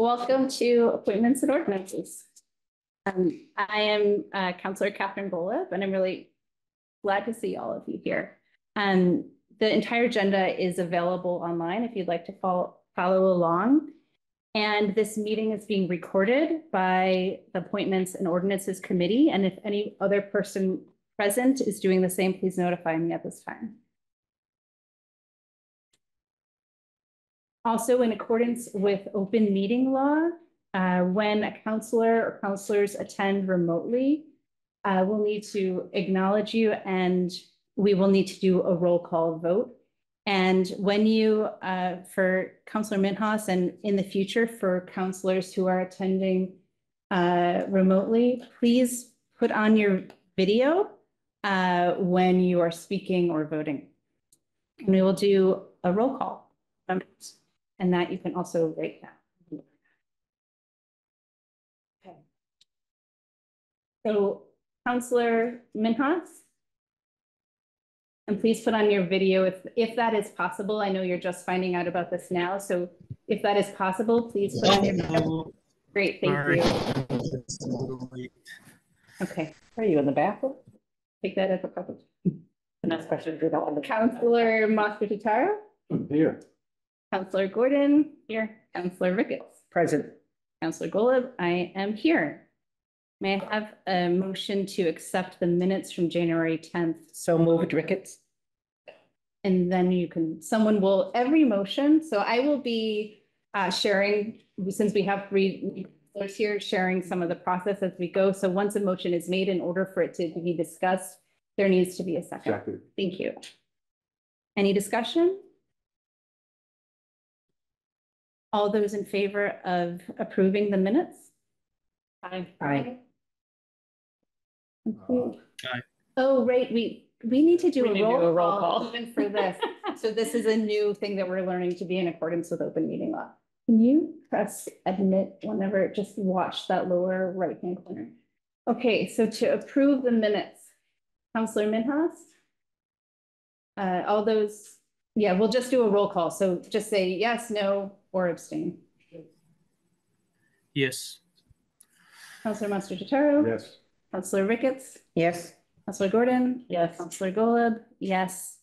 Welcome to Appointments and Ordinances. I am Councillor Catherine Golub, and I'm really glad to see all of you here. The entire agenda is available online if you'd like to follow along. And this meeting is being recorded by the Appointments and Ordinances Committee. And if any other person present is doing the same, please notify me at this time. Also, in accordance with open meeting law, when a councillor or councillors attend remotely, we'll need to acknowledge you and we will need to do a roll call vote. And when you, for Councillor Minhas and in the future for councillors who are attending remotely, please put on your video when you are speaking or voting. And we will do a roll call. And that you can also write down. Okay. So, Councillor Minhas, and please put on your video if that is possible. I know you're just finding out about this now, so if that is possible, please put on your video. Great, thank you. Okay, are you in the bathroom? Take that as a problem. The next question, we don't want to. Councillor Masutitaro? I'm here. Councillor Gordon, here. Councillor Ricketts. Present. Councillor Golub, I am here. May I have a motion to accept the minutes from January 10th? So moved, Ricketts. And then someone will, every motion. So I will be sharing, since we have three here, sharing some of the process as we go. So once a motion is made, in order for it to be discussed, there needs to be a second. Exactly. Thank you. Any discussion? All those in favor of approving the minutes? Aye. Aye. Aye. Oh, right. We need to do a roll call even for this. So this is a new thing that we're learning to be in accordance with open meeting law. Can you press admit whenever, just watch that lower right-hand corner. Okay, so to approve the minutes, Councillor Minhas? All those, yeah, we'll just do a roll call. So just say yes, no, or abstain. Yes. Councillor Masutitaro? Yes. Councillor Ricketts? Yes. Councillor Gordon? Yes. Councillor Golub? Yes.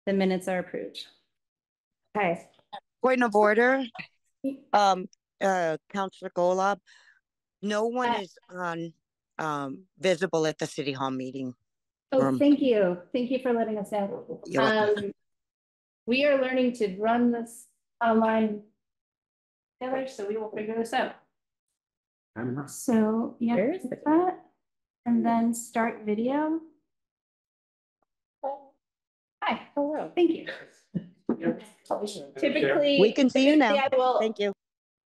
The minutes are approved. Okay. Point of order. Councillor Golub, no one is on visible at the City Hall meeting. Oh, thank you. Thank you for letting us know. We are learning to run this online together, so we will figure this out. So yeah, there's that. And then start video. Hi, hello, thank you. Typically, we can see you now. Thank you.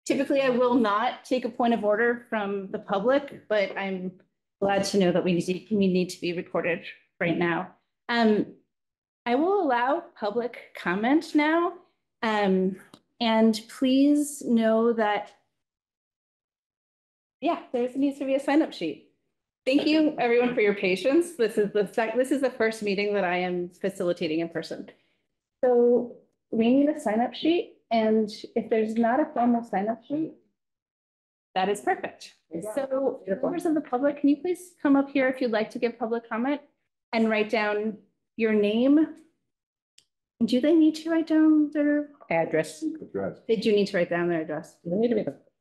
Typically, I will not take a point of order from the public, but I'm glad to know that we need to be recorded right now. I will allow public comment now. And please know that, yeah, there needs to be a sign-up sheet. Thank you, everyone, for your patience. This is the first meeting that I am facilitating in person. So we need a sign-up sheet, and if there's not a formal sign-up sheet, that is perfect. So members of the public, can you please come up here if you'd like to give public comment and write down your name? Do they need to write down their address? They do need to write down their address.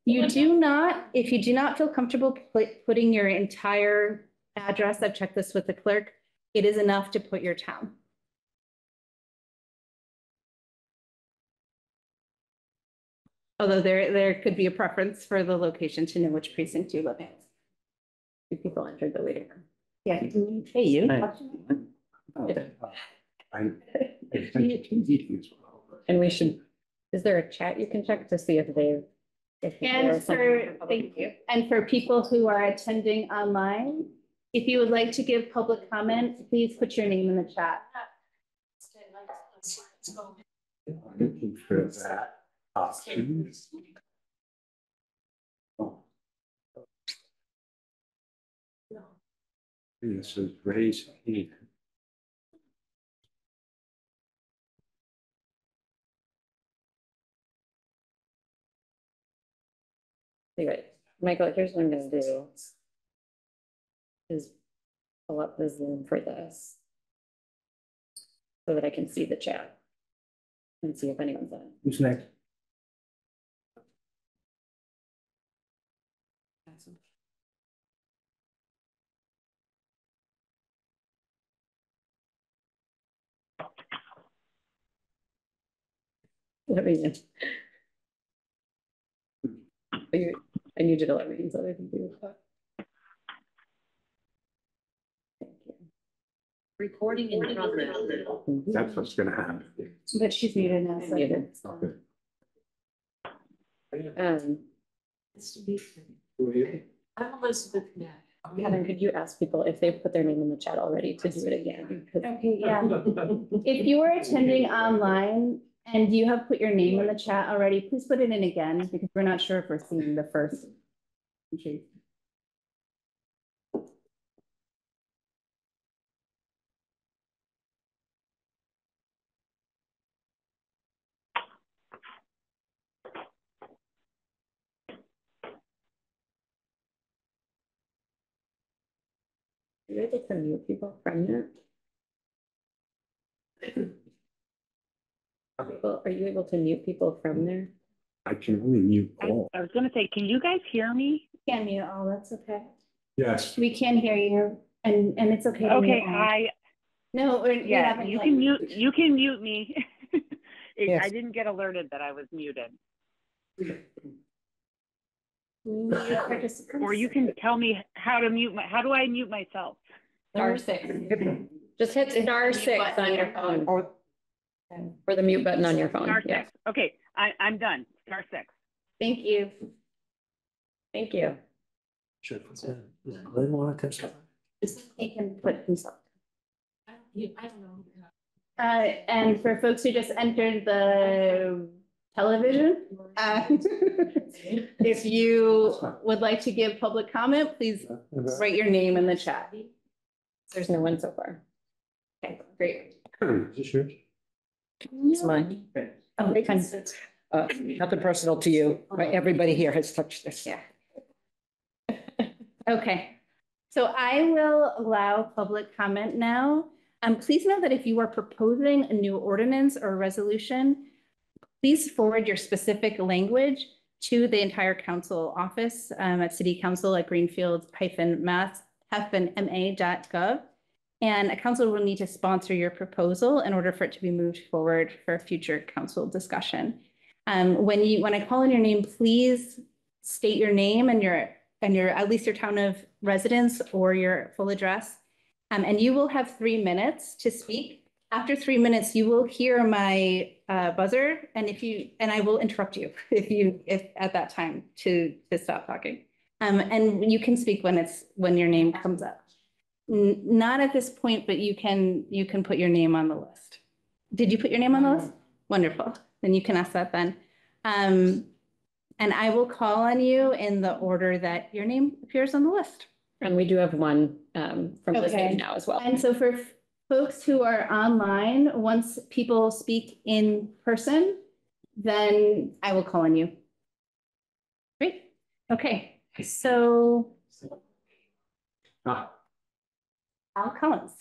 You do not, if you do not feel comfortable putting your entire address, I've checked this with the clerk, it is enough to put your town. Although there could be a preference for the location to know which precinct you live in. Two people entered the waiting room. Yeah. Hey, you. And we should, is there a chat you can check to see if they've thank you. And for people who are attending online, if you would like to give public comment, please put your name in the chat. I'm looking for that option. Oh. This is raise hand. Anyway, Michael, here's what I'm gonna do. Is pull up the Zoom for this. So that I can see the chat. And see if anyone's on. Who's next? Let me know. I need you to let me use other computers. Thank you. Recording in progress. That's what's gonna happen. But she's muted now. so- Muted. Okay. I'm Elizabeth Knapp. Heather, could you ask people if they've put their name in the chat already to do it again? 'Cause Okay, yeah. If you are attending online and you have put your name in the chat already, please put it in again because we're not sure if we're seeing the first. entry. Are you able to mute people from there? People, are you able to mute people from there? I can only mute all. I was gonna say, can you guys hear me? Can mute all, that's okay. Yes. We can hear you and it's okay. to Okay, mute all. hi, No, we yeah, haven't you yet. can mute me. Yes. I didn't get alerted that I was muted. Mute participants. Or you can tell me how to how do I mute myself? Star six. Just hit star six on your phone. Or the mute button on your phone. Star Yeah, six. Okay, I'm done. Star six. Thank you. thank you. Sure. Glenn wanna testify? He can put himself. I don't know. And for folks who just entered the television, if you would like to give public comment, please write your name in the chat. There's no one so far. Okay, great. Is this yours? It's mine. Oh, Nothing personal to you, but everybody here has touched this. yeah. Okay, so I will allow public comment now. Please know that if you are proposing a new ordinance or resolution, please forward your specific language to the entire council office at City Council at Greenfield-mass-ma.gov. And a council will need to sponsor your proposal in order for it to be moved forward for future council discussion. When I call in your name, please state your name and your at least your town of residence or your full address. And you will have 3 minutes to speak. After 3 minutes, you will hear my buzzer, and I will interrupt you if at that time to stop talking. And you can speak when your name comes up. Not at this point, but you can put your name on the list. Did you put your name on the list? Wonderful. Then you can ask that then. And I will call on you in the order that your name appears on the list. And we do have one from this Okay. meeting now as well. And so for folks who are online, once people speak in person, then I will call on you. Great. Okay. So Ah. Al Collins.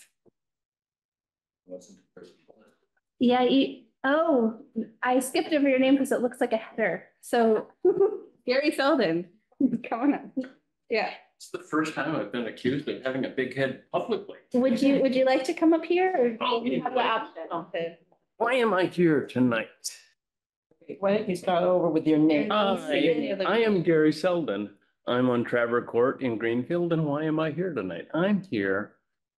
Yeah. I skipped over your name because it looks like a header. So Gary Selden, come on up. Yeah. It's the first time I've been accused of having a big head publicly. Would you like to come up here or Oh, do you have the option to? Why am I here tonight? Why don't you start over with your name? I am Gary Selden. I'm on Trevor Court in Greenfield, and why am I here tonight? I'm here,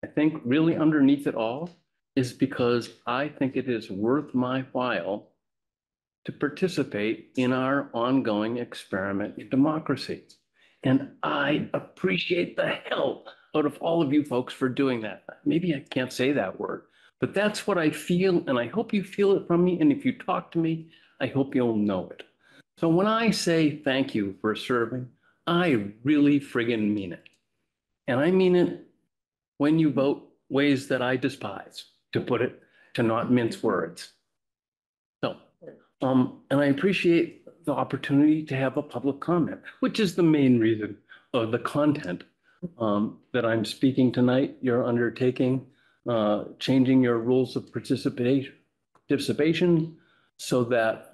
I think really underneath it all is because I think it is worth my while to participate in our ongoing experiment in democracy. And I appreciate the hell out of all of you folks for doing that. Maybe I can't say that word, but that's what I feel, and I hope you feel it from me. And if you talk to me, I hope you'll know it. So when I say thank you for serving, I really friggin' mean it. And I mean it when you vote ways that I despise, to not mince words. So, and I appreciate the opportunity to have a public comment, which is the main reason of the content that I'm speaking tonight. You're undertaking, changing your rules of participation so that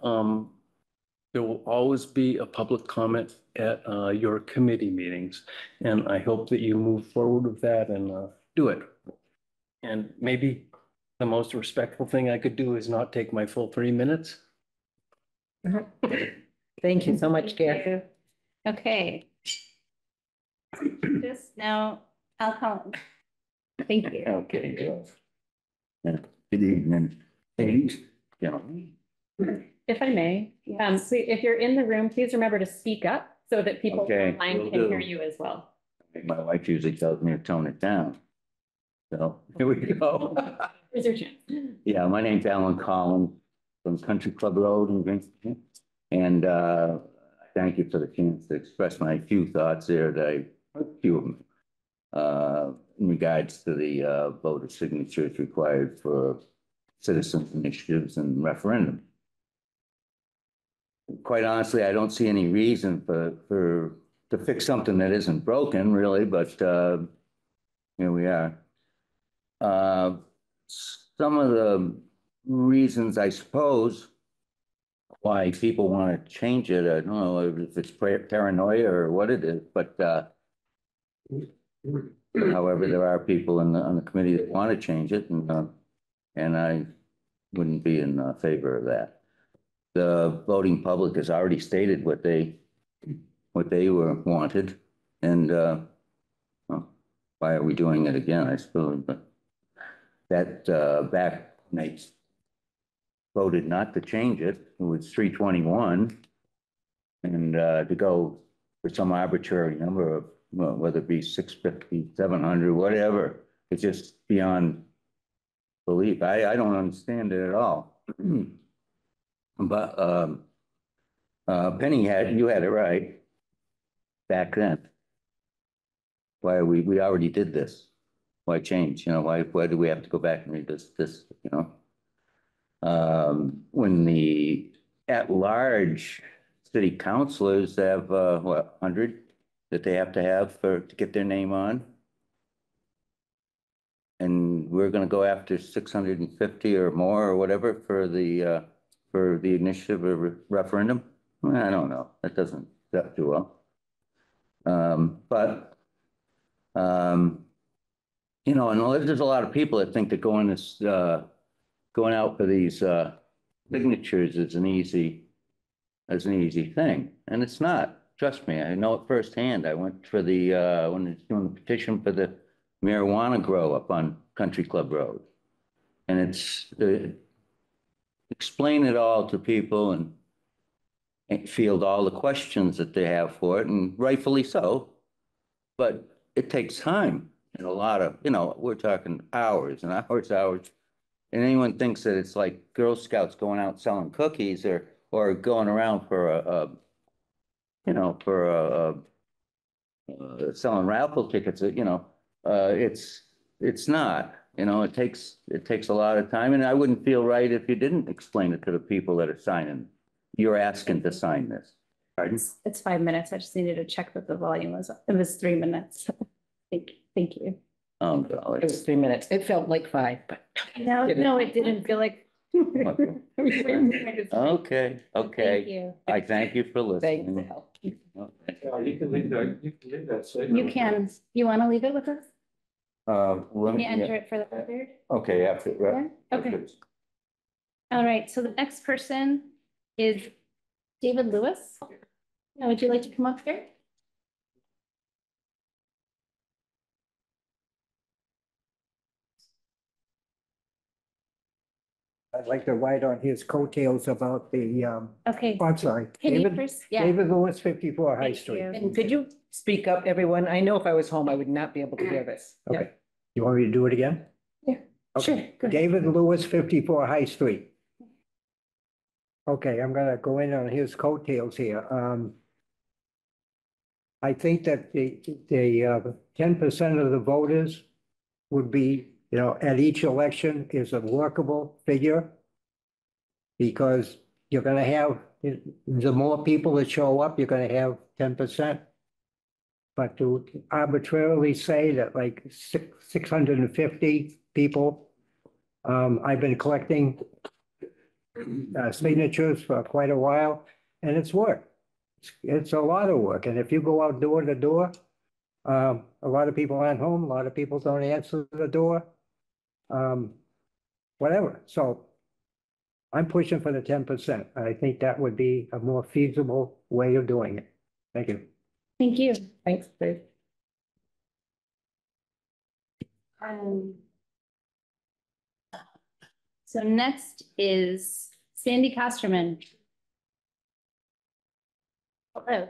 there will always be a public comment at your committee meetings. And I hope that you move forward with that and do it. And maybe the most respectful thing I could do is not take my full 3 minutes. Thank you so much, Gary. Okay. Just now, I'll call. Thank you. Okay. Good evening, ladies, gentlemen. If I may, so if you're in the room, please remember to speak up so that people Okay, online will can do. hear you as well. My wife usually tells me to tone it down. So here we go. Here's your chance. Yeah, my name's Alan Collins from Country Club Road in Greenfield. And thank you for the chance to express my few thoughts there, a few of them, in regards to the voter signatures required for citizens initiatives and referendum. Quite honestly, I don't see any reason to fix something that isn't broken, really, but here we are. Some of the reasons, I suppose, why people want to change it, I don't know if it's paranoia or what it is, but however, there are people on the committee that want to change it, and I wouldn't be in favor of that. The voting public has already stated what they wanted, and well, why are we doing it again, I suppose, but that back when they voted not to change it, it was 321, and to go for some arbitrary number of, well, whether it be 650, 700, whatever, it's just beyond belief. I don't understand it at all. But Penny you had it right back then. Why we already did this? Why change? You know, why do we have to go back and read this? You know, when the at-large city councilors have what, 100 that they have to have to get their name on, and we're going to go after 650 or more or whatever for the initiative or referendum. Well, I don't know. That doesn't set too well. But you know, and there's a lot of people that think that going out for these signatures is an easy thing, and it's not. Trust me, I know it firsthand. I went for the when it's doing the petition for the marijuana grow up on Country Club Road, and it's explain it all to people and field all the questions that they have for it, and rightfully so. But it takes time and a lot of, you know, we're talking hours and hours. And anyone thinks that it's like Girl Scouts going out selling cookies or going around for selling raffle tickets, you know, it's not, you know, it takes a lot of time, and I wouldn't feel right if you didn't explain it to the people that are signing. You're asking to sign this. Pardon? It's 5 minutes. I just needed to check that the volume was, it was 3 minutes. Thank you. Oh, It golly. was 3 minutes. It felt like 5, but. No, it didn't feel like. Okay. Okay, Thank you. I thank you for Thanks for listening. help. Okay. You can leave that statement. You can, you want to leave it with us? Let Can me, you enter it for the record? okay, after, Yeah? Okay. All right, so the next person is David Lewis. Now, would you like to come up here? I'd like to write on his coattails about the, Okay. I'm sorry, Can you David, first? Yeah. David Lewis, 54 High Thank Street. you. And could you speak up, everyone? I know if I was home, I would not be able to hear this. Okay, you want me to do it again? Yeah, Okay. sure, go ahead. David Lewis, 54 High Street. Okay, I'm gonna go in on his coattails here. I think that the 10% of the voters would be, at each election is a workable figure. Because you're gonna have, the more people that show up, you're gonna have 10%. But to arbitrarily say that like 650 people, I've been collecting signatures for quite a while, and it's work. It's a lot of work, and if you go out door to door, a lot of people aren't home, a lot of people don't answer the door. Whatever, so I'm pushing for the 10%. I think that would be a more feasible way of doing it. Thank you. Thank you. Thanks, Bruce. So next is Sandy Kosterman. Hello.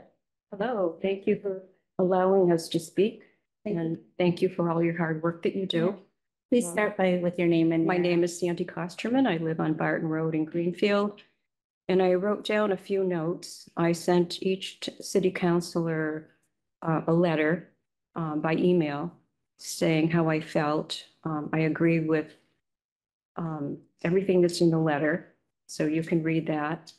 Hello, thank you for allowing us to speak. And thank you for all your hard work that you do. Please start with your name and. My name is Sandy Kosterman. I live on Barton Road in Greenfield. And I wrote down a few notes. I sent each city councilor a letter by email saying how I felt. I agree with everything that's in the letter, so you can read that.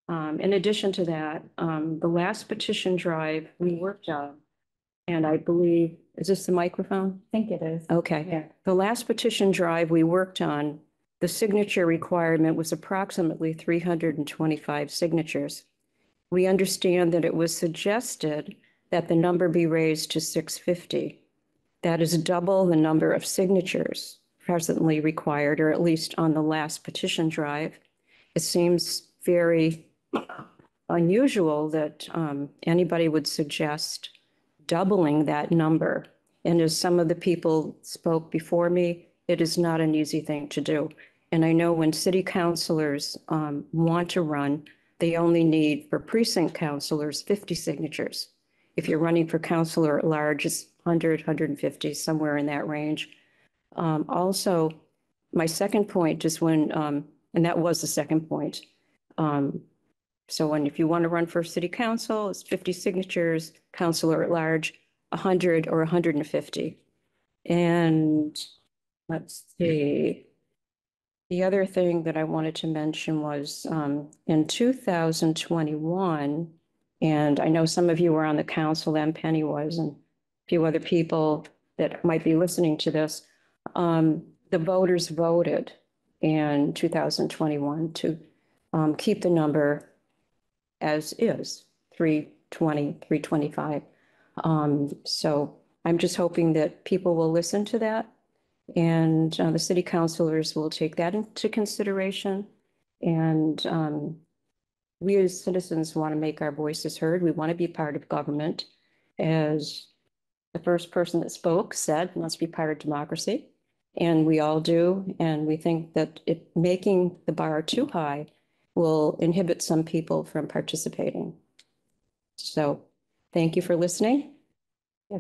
In addition to that, the last petition drive we worked on, and I believe, is this the microphone? I think it is. Okay. Yeah. The last petition drive we worked on, the signature requirement was approximately 325 signatures. We understand that it was suggested that the number be raised to 650. That is double the number of signatures presently required, or at least on the last petition drive. It seems very unusual that anybody would suggest doubling that number. And as some of the people spoke before me, it is not an easy thing to do. And I know when city councilors want to run, they only need for precinct councilors 50 signatures. If you're running for councilor at large, it's 100, 150, somewhere in that range. Also, my second point is when, and that was the second point. So if you want to run for city council, it's 50 signatures, councilor at large, 100 or 150. And let's see. The other thing that I wanted to mention was in 2021, and I know some of you were on the council, then Penny was, and a few other people that might be listening to this. The voters voted in 2021 to keep the number as is, 320, 325. So I'm just hoping that people will listen to that, and the city councilors will take that into consideration. And we as citizens want to make our voices heard. We want to be part of government. As the first person that spoke said, it must be part of democracy. And we all do. And we think that making the bar too high will inhibit some people from participating. So thank you for listening. Yeah.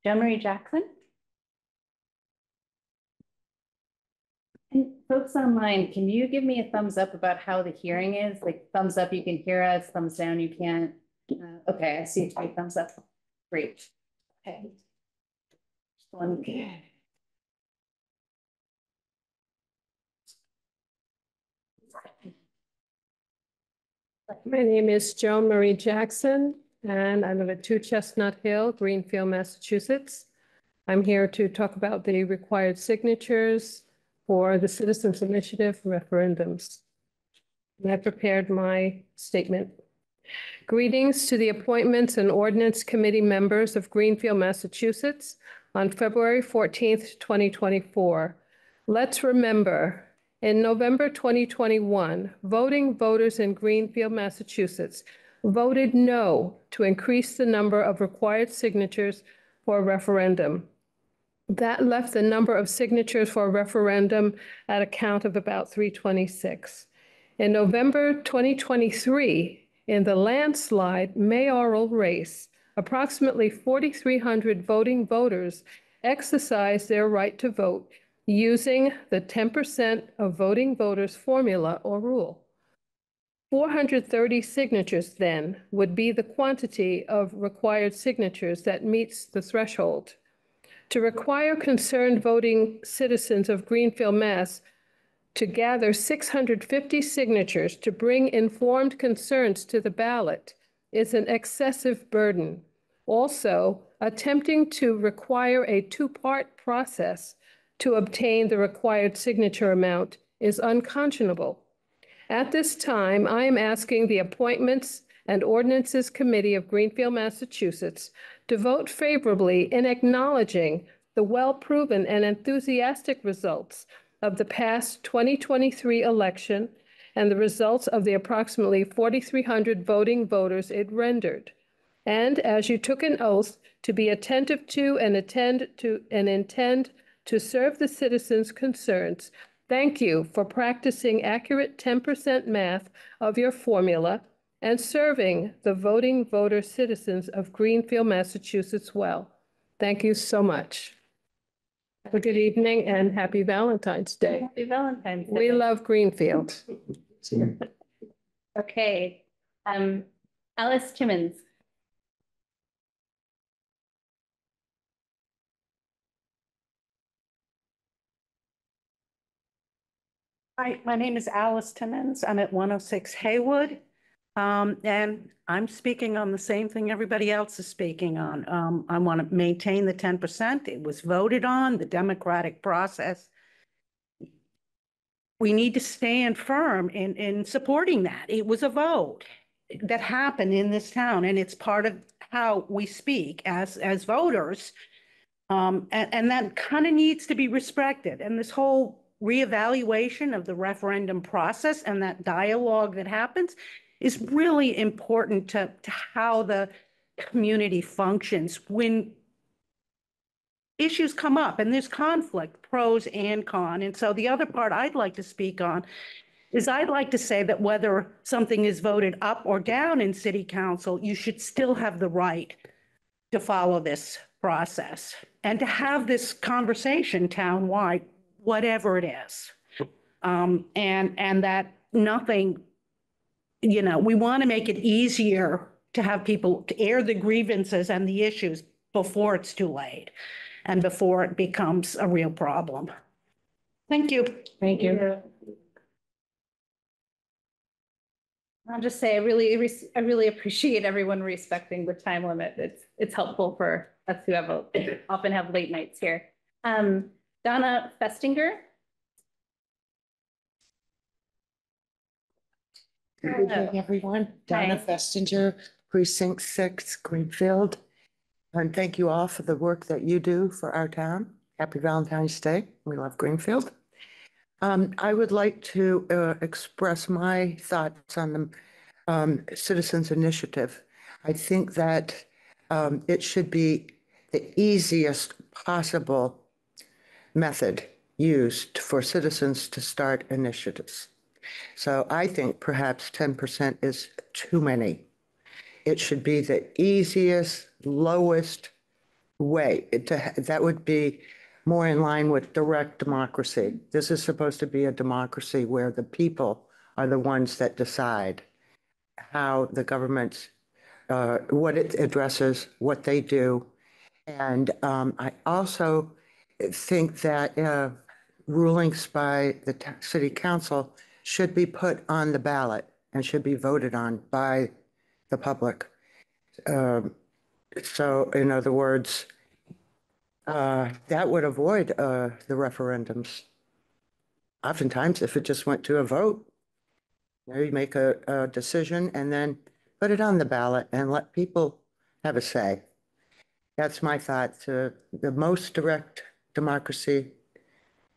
Joan Marie Jackson. And folks online, can you give me a thumbs up about how the hearing is? Like thumbs up, you can hear us, thumbs down, you can't. Okay, I see 3 thumbs up. Great. Okay. Okay. My name is Joan Marie Jackson, and I live at 2 Chestnut Hill, Greenfield, Massachusetts. I'm here to talk about the required signatures for the Citizens Initiative referendums. And I prepared my statement. Greetings to the Appointments and Ordinance Committee members of Greenfield, Massachusetts on February 14th, 2024. Let's remember, in November 2021, voting voters in Greenfield, Massachusetts voted no to increase the number of required signatures for a referendum. That left the number of signatures for a referendum at a count of about 326. In November 2023, in the landslide mayoral race, approximately 4,300 voting voters exercised their right to vote using the 10% of voting voters formula or rule. 430 signatures then would be the quantity of required signatures that meets the threshold. To require concerned voting citizens of Greenfield, Mass. to gather 650 signatures to bring informed concerns to the ballot is an excessive burden. Also, attempting to require a two-part process to obtain the required signature amount is unconscionable. At this time, I am asking the Appointments and Ordinances Committee of Greenfield, Massachusetts, to vote favorably in acknowledging the well-proven and enthusiastic results of the past 2023 election and the results of the approximately 4,300 voting voters it rendered. And as you took an oath to be attentive to and intend to serve the citizens' concerns, thank you for practicing accurate 10% math of your formula and serving the voting voter citizens of Greenfield, Massachusetts well. Thank you so much. Have a good evening and happy Valentine's Day. Happy Valentine's Day. We love Greenfield. Okay, Alice Timmons. Hi, my name is Alice Timmons. I'm at 106 Haywood. And I'm speaking on the same thing everybody else is speaking on. I want to maintain the 10%. It was voted on, the democratic process. We need to stand firm in supporting that. It was a vote that happened in this town, and it's part of how we speak as voters. And that kind of needs to be respected. And this whole reevaluation of the referendum process and that dialogue that happens is really important to how the community functions when issues come up and there's conflict, pros and cons. And so the other part I'd like to speak on is I'd like to say that whether something is voted up or down in city council, you should still have the right to follow this process and to have this conversation townwide, whatever it is. And that nothing, you know, we want to make it easier to have people to air the grievances and the issues before it's too late and before it becomes a real problem. Thank you. Thank you. I'll just say I really appreciate everyone respecting the time limit. It's helpful for us who often have late nights here. Donna Festinger. Good evening, everyone. Donna Festinger, Precinct 6, Greenfield. And thank you all for the work that you do for our town. Happy Valentine's Day. We love Greenfield. I would like to express my thoughts on the Citizens Initiative. I think that it should be the easiest possible method used for citizens to start initiatives. So I think perhaps 10% is too many. It should be the easiest, lowest way. That would be more in line with direct democracy. This is supposed to be a democracy where the people are the ones that decide how the government, what it addresses, what they do. And I also think that rulings by the city council should be put on the ballot and should be voted on by the public. So in other words, that would avoid the referendums. Oftentimes, if it just went to a vote, you make a decision and then put it on the ballot and let people have a say. That's my thought. The most direct democracy,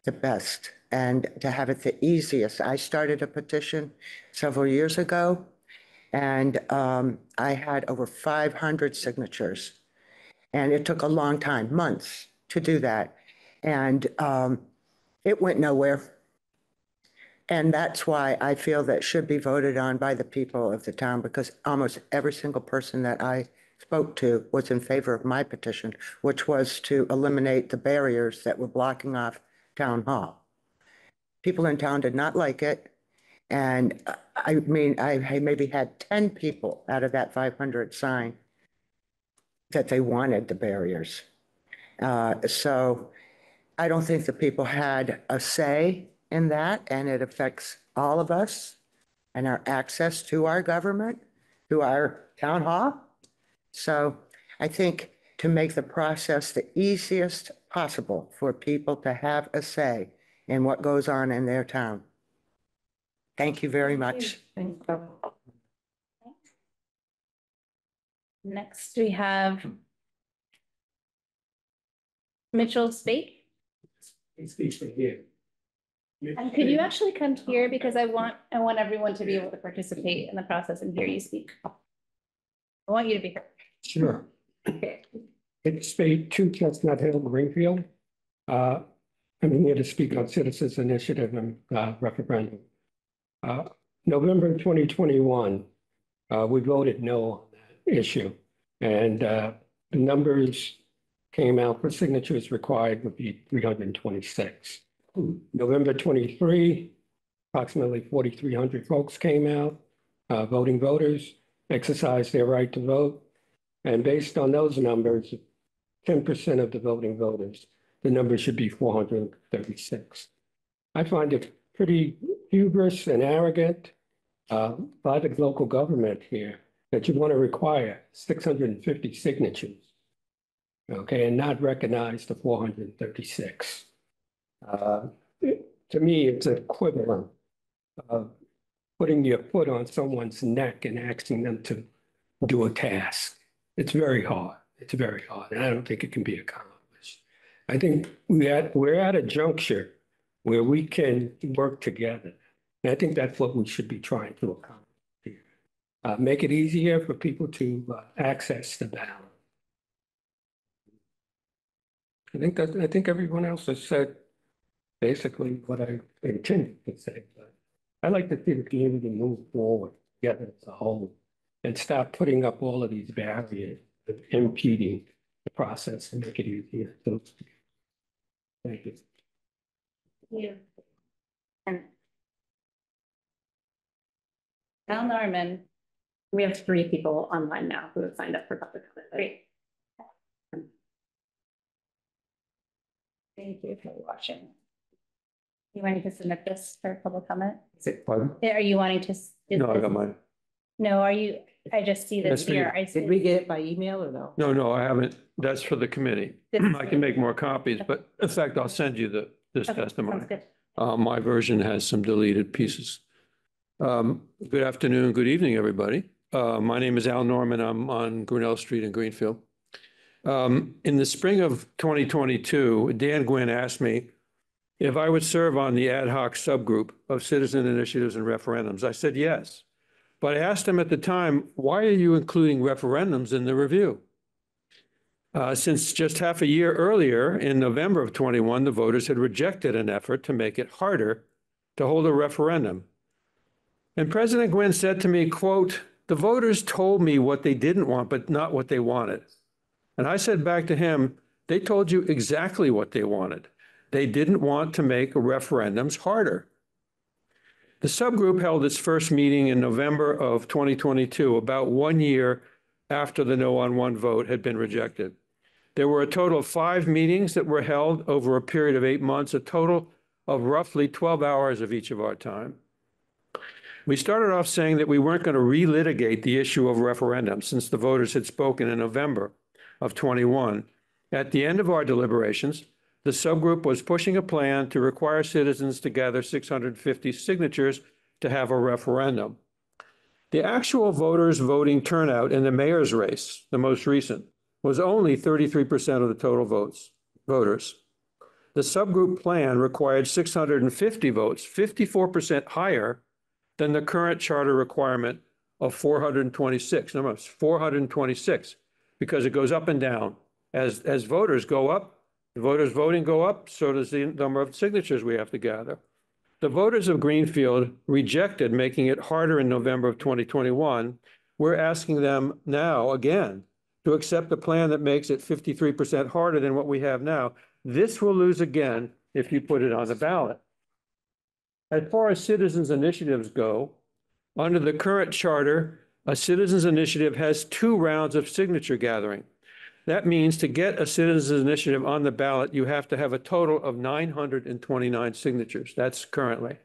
the best, and to have it the easiest. I started a petition several years ago, and I had over 500 signatures. And it took a long time, months, to do that. And it went nowhere. And that's why I feel that should be voted on by the people of the town, because almost every single person that I spoke to was in favor of my petition, which was to eliminate the barriers that were blocking off town hall. People in town did not like it. And I mean, I maybe had 10 people out of that 500 sign that they wanted the barriers. So I don't think the people had a say in that, and it affects all of us and our access to our government, to our town hall. So I think to make the process the easiest possible for people to have a say in what goes on in their town. Thank you very much. Next, we have Mitchell Spake. And could you actually come here, because I want everyone to be able to participate in the process and hear you speak. I want you to be heard. Sure. Okay. It's Spade, 2 Chestnut Hill, Greenfield. I'm here to speak on Citizens Initiative and referendum. November 2021, we voted no on that issue. And the numbers came out for signatures required would be 326. November 23, approximately 4,300 folks came out, voting voters, exercised their right to vote. And based on those numbers, 10% of the voting voters, the number should be 436. I find it pretty hubris and arrogant by the local government here that you want to require 650 signatures, okay, and not recognize the 436. To me, it's equivalent of putting your foot on someone's neck and asking them to do a task. It's very hard. It's very hard, and I don't think it can be accomplished. I think we're at a juncture where we can work together. And I think that's what we should be trying to accomplish here. Make it easier for people to access the ballot. I think everyone else has said basically what I intended to say, but I'd like to see the community move forward together as a whole and stop putting up all of these barriers impeding the process and make it easier. So, thank you. You. And Al Norman, we have 3 people online now who have signed up for public comment. Great. Thank you for watching. You wanting to submit this for public comment? Pardon? Are you wanting to? No, I got mine. No, are you? I just see this That's for here. you. I see. Did we get it by email or no? No, I haven't. That's for the committee. This is I can make more copies, but in fact, I'll send you this Okay, testimony. sounds good. My version has some deleted pieces. Good afternoon, good evening, everybody. My name is Al Norman. I'm on Grinnell Street in Greenfield. In the spring of 2022, Dan Gwynn asked me if I would serve on the ad hoc subgroup of citizen initiatives and referendums. I said yes. But I asked him at the time, why are you including referendums in the review? Since just half a year earlier, in November of 21, the voters had rejected an effort to make it harder to hold a referendum. And President Gwynn said to me, quote, "The voters told me what they didn't want, but not what they wanted." And I said back to him, they told you exactly what they wanted. They didn't want to make referendums harder. The subgroup held its first meeting in November of 2022, about 1 year after the no on one vote had been rejected. There were a total of 5 meetings that were held over a period of 8 months, a total of roughly 12 hours of each of our time. We started off saying that we weren't going to relitigate the issue of referendum since the voters had spoken in November of 21. At the end of our deliberations, the subgroup was pushing a plan to require citizens to gather 650 signatures to have a referendum. The actual voters' voting turnout in the mayor's race, the most recent, was only 33% of the total voters. The subgroup plan required 650 votes, 54% higher than the current charter requirement of 426. No, it's 426, because it goes up and down. As voters go up, the voters voting go up, so does the number of signatures we have to gather. The voters of Greenfield rejected making it harder in November of 2021. We're asking them now again to accept a plan that makes it 53% harder than what we have now. This will lose again if you put it on the ballot. As far as citizens' initiatives go, under the current charter, a citizens' initiative has 2 rounds of signature gathering. That means to get a citizens initiative on the ballot, you have to have a total of 929 signatures. That's currently.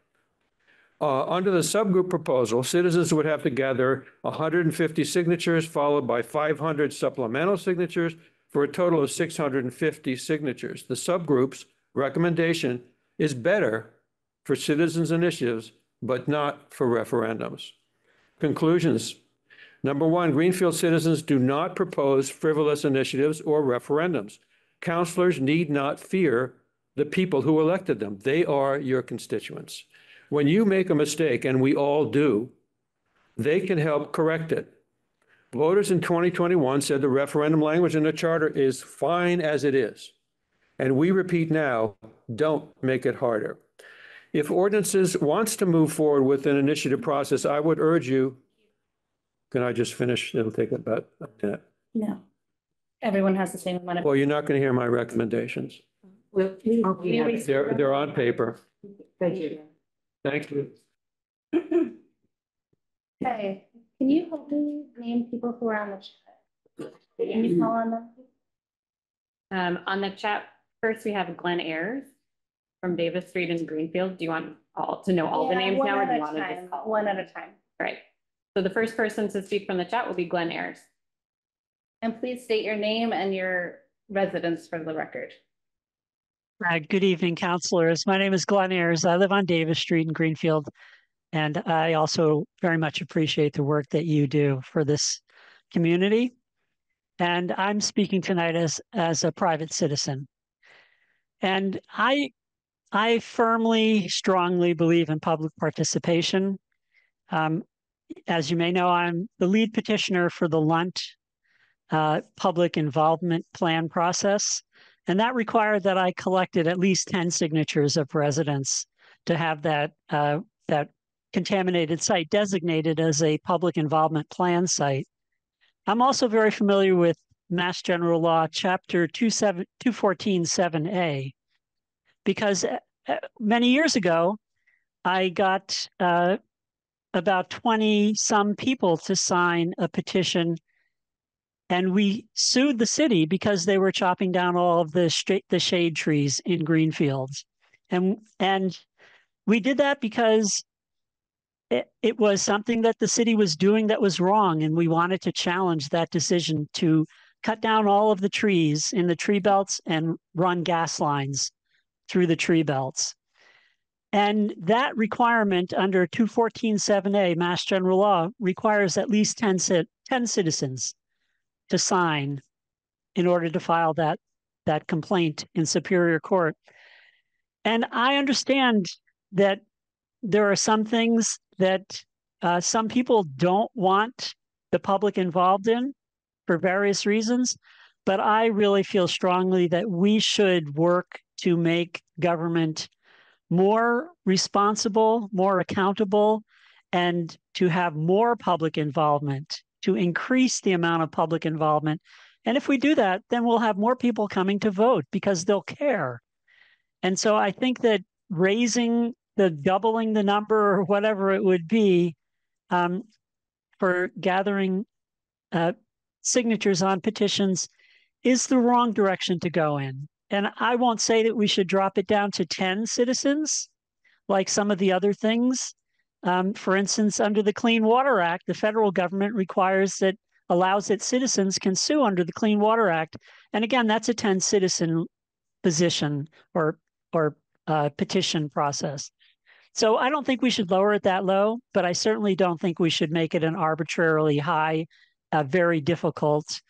Under the subgroup proposal, citizens would have to gather 150 signatures, followed by 500 supplemental signatures, for a total of 650 signatures. The subgroup's recommendation is better for citizens initiatives, but not for referendums. Conclusions. Number one, Greenfield citizens do not propose frivolous initiatives or referendums. Councilors need not fear the people who elected them. They are your constituents. When you make a mistake, and we all do, they can help correct it. Voters in 2021 said the referendum language in the charter is fine as it is. And we repeat now, don't make it harder. If Ordinances wants to move forward with an initiative process, I would urge you, can I just finish? It'll take about a minute. No. Everyone has the same amount of. Well, you're not going to hear my recommendations. They're on paper. Thank you. Thank you. Okay, can you help me name people who are on the chat? Can you call on them? On the chat, first we have Glenn Ayers from Davis Street in Greenfield. Do you want all to know all the names now, or do you want to just call one at a time? All right. So the first person to speak from the chat will be Glenn Ayers. And please state your name and your residence for the record. Good evening, councilors. My name is Glenn Ayers. I live on Davis Street in Greenfield, and I also very much appreciate the work that you do for this community. And I'm speaking tonight as a private citizen. And I firmly, strongly believe in public participation. As you may know, I'm the lead petitioner for the Lunt public involvement plan process. And that required that I collected at least 10 signatures of residents to have that contaminated site designated as a public involvement plan site. I'm also very familiar with Mass General Law, Chapter 214(7)A, because many years ago, I got about 20 some people to sign a petition, and we sued the city because they were chopping down all of the shade trees in Greenfield. And we did that because it was something that the city was doing that was wrong, and we wanted to challenge that decision to cut down all of the trees in the tree belts and run gas lines through the tree belts. And that requirement under 214(7)A Mass General Law requires at least 10 citizens to sign in order to file that complaint in Superior Court. And I understand that there are some things that some people don't want the public involved in for various reasons, but I really feel strongly that we should work to make government more responsible, more accountable, and to have more public involvement, to increase the amount of public involvement. And if we do that, then we'll have more people coming to vote because they'll care. And so I think that doubling the number or whatever it would be for gathering signatures on petitions is the wrong direction to go in. And I won't say that we should drop it down to 10 citizens, like some of the other things. For instance, under the Clean Water Act, the federal government allows that citizens can sue under the Clean Water Act. And again, that's a 10 citizen position or petition process. So I don't think we should lower it that low, but I certainly don't think we should make it an arbitrarily high, very difficult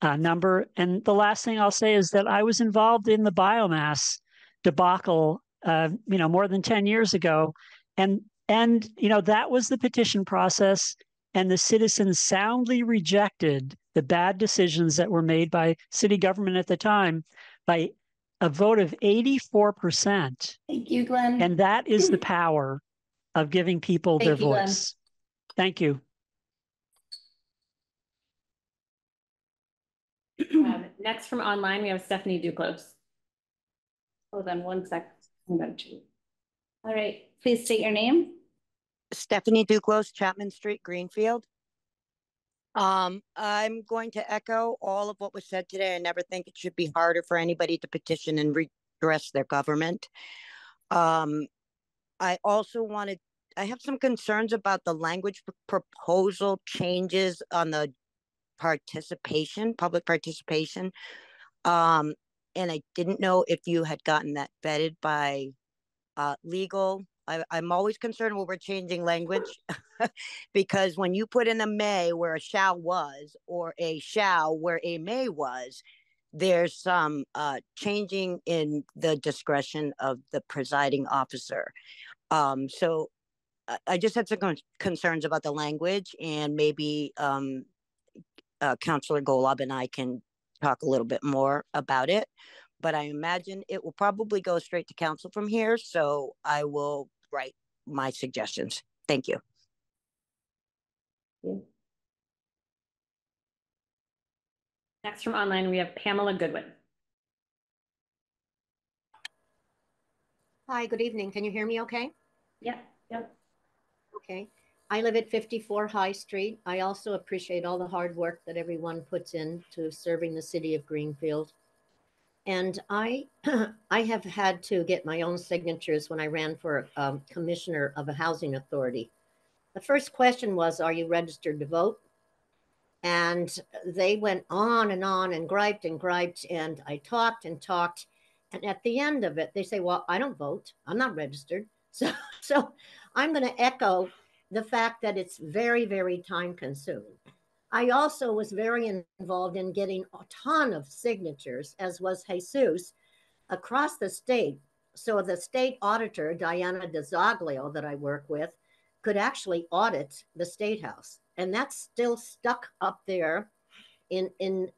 number. And the last thing I'll say is that I was involved in the biomass debacle, more than 10 years ago. And that was the petition process, and the citizens soundly rejected the bad decisions that were made by city government at the time by a vote of 84%. Thank you, Glenn. And that is the power of giving people their voice. Thank you. Next from online, we have Stephanie Duclos. Hold on one sec. All right, please state your name. Stephanie Duclos, Chapman Street, Greenfield. I'm going to echo all of what was said today. I never think it should be harder for anybody to petition and redress their government. I also I have some concerns about the language proposal changes on the public participation. And I didn't know if you had gotten that vetted by legal. I'm always concerned when we're changing language because when you put in a may where a shall was, or a shall where a may was, there's some changing in the discretion of the presiding officer. So I just had some concerns about the language, and maybe Councilor Golub and I can talk a little bit more about it. But I imagine it will probably go straight to council from here. So I will write my suggestions. Thank you. Next from online, we have Pamela Goodwin. Hi, good evening. Can you hear me okay? Yeah, yep. Okay. I live at 54 High Street. I also appreciate all the hard work that everyone puts into serving the city of Greenfield. And I have had to get my own signatures when I ran for commissioner of a housing authority. The first question was, are you registered to vote? And they went on and griped, and I talked and talked. And at the end of it, they say, well, I don't vote. I'm not registered. So I'm going to echo the fact that it's very, very time consuming. I also was very involved in getting a ton of signatures, as was Jesus, across the state. So the state auditor, Diana DeZoglio, that I work with, could actually audit the State House. And that's still stuck up there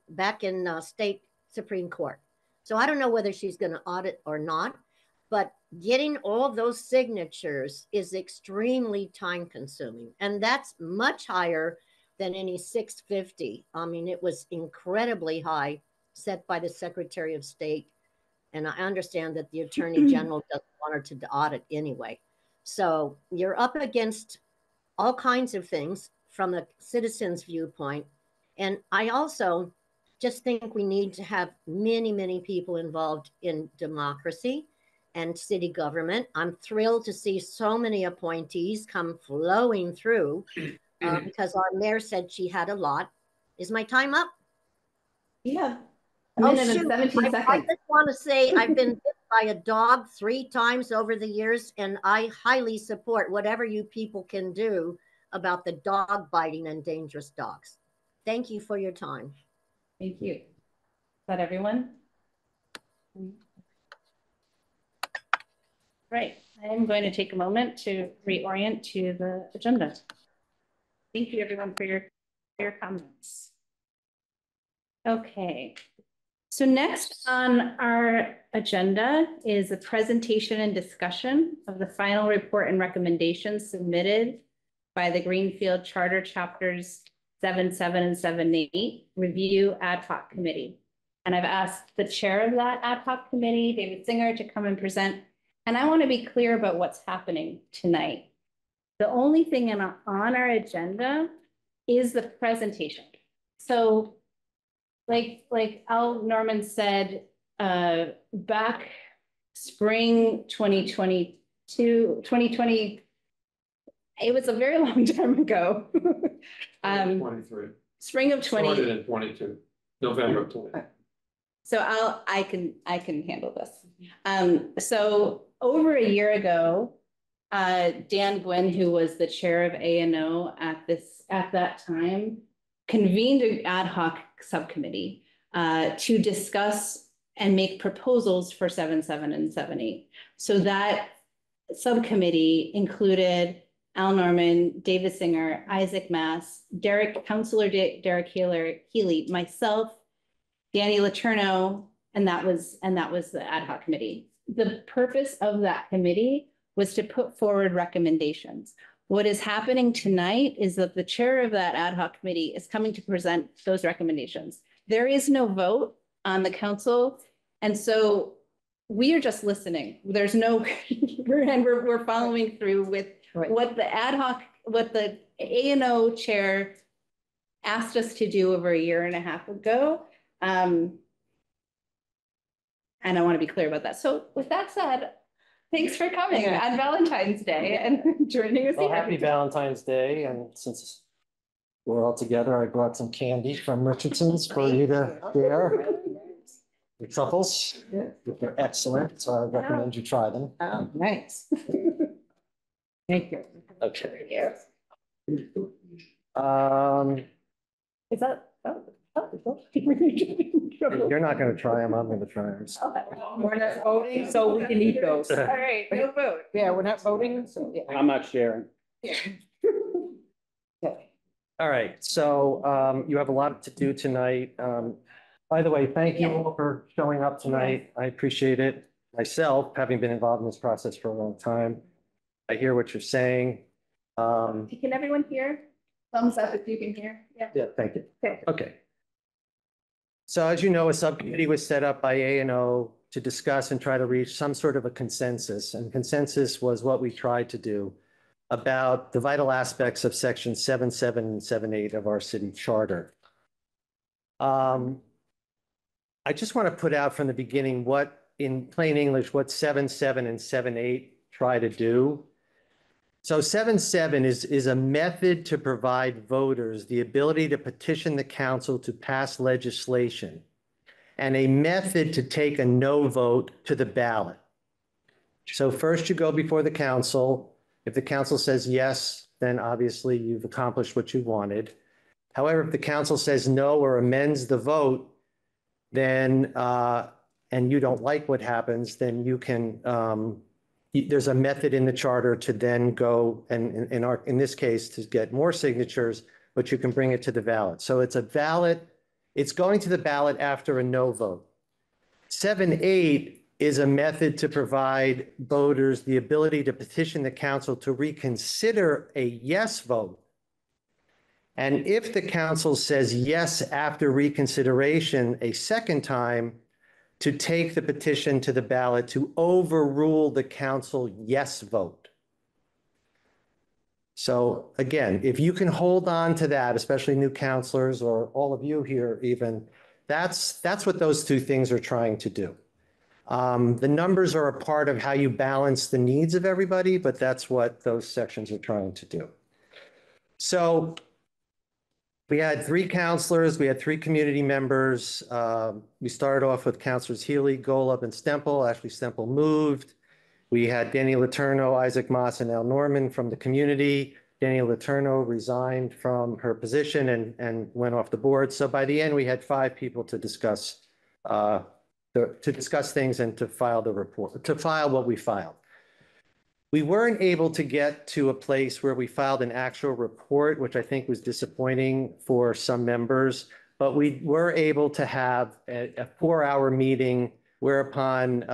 back in state Supreme Court. So I don't know whether she's going to audit or not, but getting all those signatures is extremely time consuming. And that's much higher than any 650. I mean, it was incredibly high, set by the Secretary of State. And I understand that the Attorney General doesn't want her to audit anyway. So you're up against all kinds of things from a citizen's viewpoint. And I also just think we need to have many, many people involved in democracy and city government. I'm thrilled to see so many appointees come flowing through because our mayor said she had a lot. Is my time up? Yeah. A minute and 17 seconds. I just want to say I've been bit by a dog 3 times over the years, and I highly support whatever you people can do about the dog biting and dangerous dogs. Thank you for your time. Thank you. Is that everyone? Right. I'm going to take a moment to reorient to the agenda. Thank you, everyone, for your comments. Okay. So next on our agenda is a presentation and discussion of the final report and recommendations submitted by the Greenfield Charter Chapters 7-7 and 7-8 Review Ad Hoc Committee. And I've asked the chair of that ad hoc committee, David Singer, to come and present. And I want to be clear about what's happening tonight. The only thing on our agenda is the presentation. So like Al Norman said, back spring 2020, it was a very long time ago. 23. Spring of 20. Started in 22, November of 20. So I can handle this. So over a year ago, Dan Gwynn, who was the chair of A&O at that time, convened an ad hoc subcommittee to discuss and make proposals for 7-7 and 7-8. So that subcommittee included Al Norman, David Singer, Isaac Mass, Councilor Derek Healy, myself, Danny Letourneau, and that was the ad hoc committee. The purpose of that committee was to put forward recommendations. What is happening tonight is that the chair of that ad hoc committee is coming to present those recommendations. There is no vote on the council. And so we are just listening. There's no, we're following through with what the ad hoc, what the A&O chair asked us to do over a year and a half ago. And I want to be clear about that. So with that said, thanks for coming on Valentine's Day and joining us Well, here. happy Valentine's Day, and since we're all together, I brought some candy from Richardson's for you to share. The truffles, they're excellent, so I recommend you try them. Oh, nice. Thank you. Okay. Is that? You're not gonna try them, I'm gonna try them. We're not voting, so we can eat those. All right, no vote. Yeah, we're not voting, so yeah. I'm not sharing. Okay. All right, so you have a lot to do tonight. By the way, thank you all for showing up tonight. I appreciate it. Myself, having been involved in this process for a long time, I hear what you're saying. Can everyone hear? Thumbs up if you can hear. Yeah, thank you. Okay. Okay. So as you know, a subcommittee was set up by A&O to discuss and try to reach some sort of a consensus. And consensus was what we tried to do about the vital aspects of section 7.7 and 7.8 of our city charter. I just want to put out from the beginning what, in plain English, what 7.7 and 7.8 try to do. So 7.7 is a method to provide voters the ability to petition the council to pass legislation and a method to take a no vote to the ballot. So first you go before the council. If the council says yes, then obviously you've accomplished what you wanted. However, if the council says no or amends the vote, then, and you don't like what happens, then you can, there's a method in the charter to then go and in this case, to get more signatures, but you can bring it to the ballot. So it's a ballot, it's going to the ballot after a no vote. 7.8 is a method to provide voters the ability to petition the council to reconsider a yes vote. And if the council says yes after reconsideration a second time, to take the petition to the ballot to overrule the council yes vote. So again, if you can hold on to that, especially new councilors or all of you here even, that's what those two things are trying to do. The numbers are a part of how you balance the needs of everybody, but that's what those sections are trying to do. So we had 3 counselors, we had 3 community members. We started off with Councilors Healy, Golub, and Stemple. Actually, Stemple moved. We had Danny Letourneau, Isaac Moss, and Al Norman from the community. Danny Letourneau resigned from her position and went off the board. So by the end, we had 5 people to discuss things and to file the report, to file what we filed. We weren't able to get to a place where we filed an actual report, which I think was disappointing for some members, but we were able to have a 4-hour meeting whereupon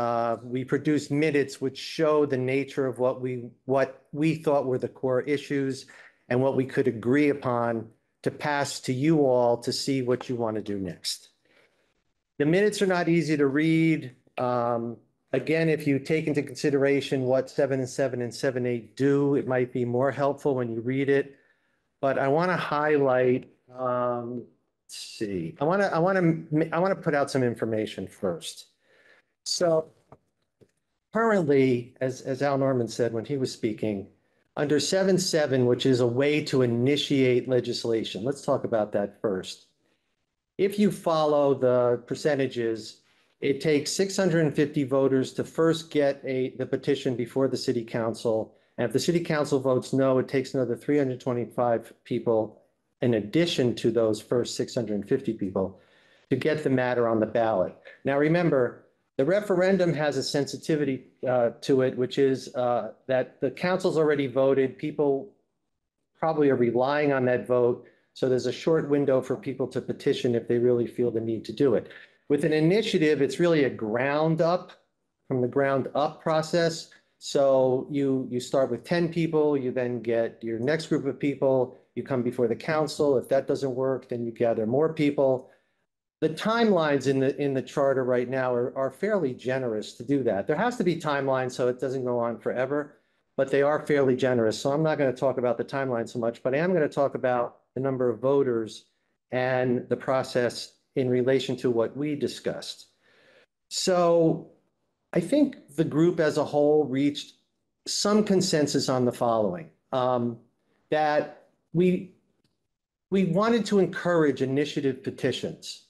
we produced minutes which show the nature of what we thought were the core issues and what we could agree upon to pass to you all to see what you want to do next. The minutes are not easy to read. Again, if you take into consideration what 7.7 and 7.8 do, it might be more helpful when you read it. But I want to highlight, let's see, I want to put out some information first. So currently, as Al Norman said when he was speaking, under 7.7, which is a way to initiate legislation, let's talk about that first. If you follow the percentages, it takes 650 voters to first get the petition before the city council. And if the city council votes no, it takes another 325 people in addition to those first 650 people to get the matter on the ballot. Now, remember, the referendum has a sensitivity to it, which is that the council's already voted. People probably are relying on that vote. So there's a short window for people to petition if they really feel the need to do it. With an initiative, it's really a from the ground up process. So you start with 10 people, you then get your next group of people, you come before the council. If that doesn't work, then you gather more people. The timelines in the charter right now are fairly generous to do that. There has to be timelines so it doesn't go on forever, but they are fairly generous. So I'm not going to talk about the timeline so much, but I am going to talk about the number of voters and the process in relation to what we discussed. So I think the group as a whole reached some consensus on the following, that we wanted to encourage initiative petitions.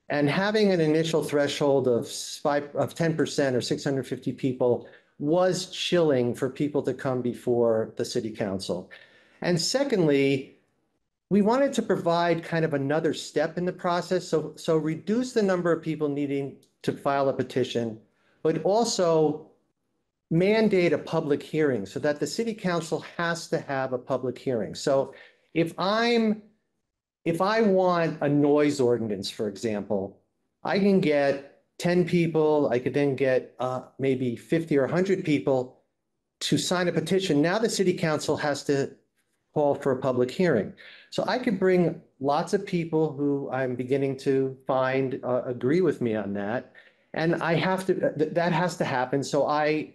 And having an initial threshold of 10% or 650 people was chilling for people to come before the city council. And secondly, we wanted to provide kind of another step in the process. So reduce the number of people needing to file a petition, but also mandate a public hearing so that the city council has to have a public hearing. So if I want a noise ordinance, for example, I can get 10 people, I could then get maybe 50 or 100 people to sign a petition. Now the city council has to call for a public hearing. So I could bring lots of people who I'm beginning to find agree with me on that. And I have to, that has to happen. So I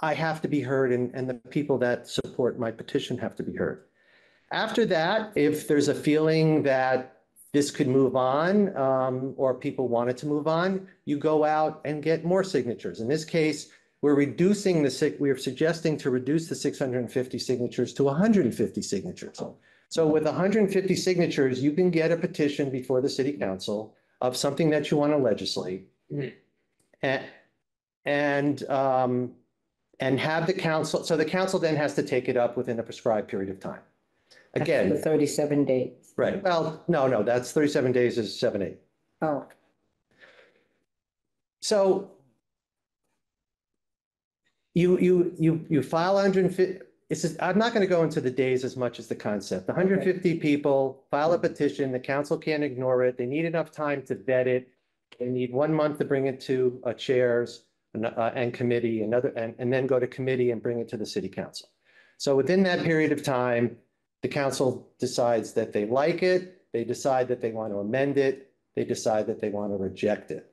have to be heard, and the people that support my petition have to be heard. After that, if there's a feeling that this could move on, or people wanted to move on, you go out and get more signatures. In this case, we're suggesting to reduce the 650 signatures to 150 signatures. So with 150 signatures, you can get a petition before the city council of something that you want to legislate. And have the council, so the council then has to take it up within a prescribed period of time. Again, The 37 days. right. Well, no, that's 37 days is 7-8. Oh, So you file 150. I'm not going to go into the days as much as the concept. 150 people file a petition. The council can't ignore it. They need enough time to vet it. They need 1 month to bring it to chairs and committee, and then go to committee and bring it to the city council. So within that period of time, the council decides that they like it, they decide that they want to amend it, they decide that they want to reject it.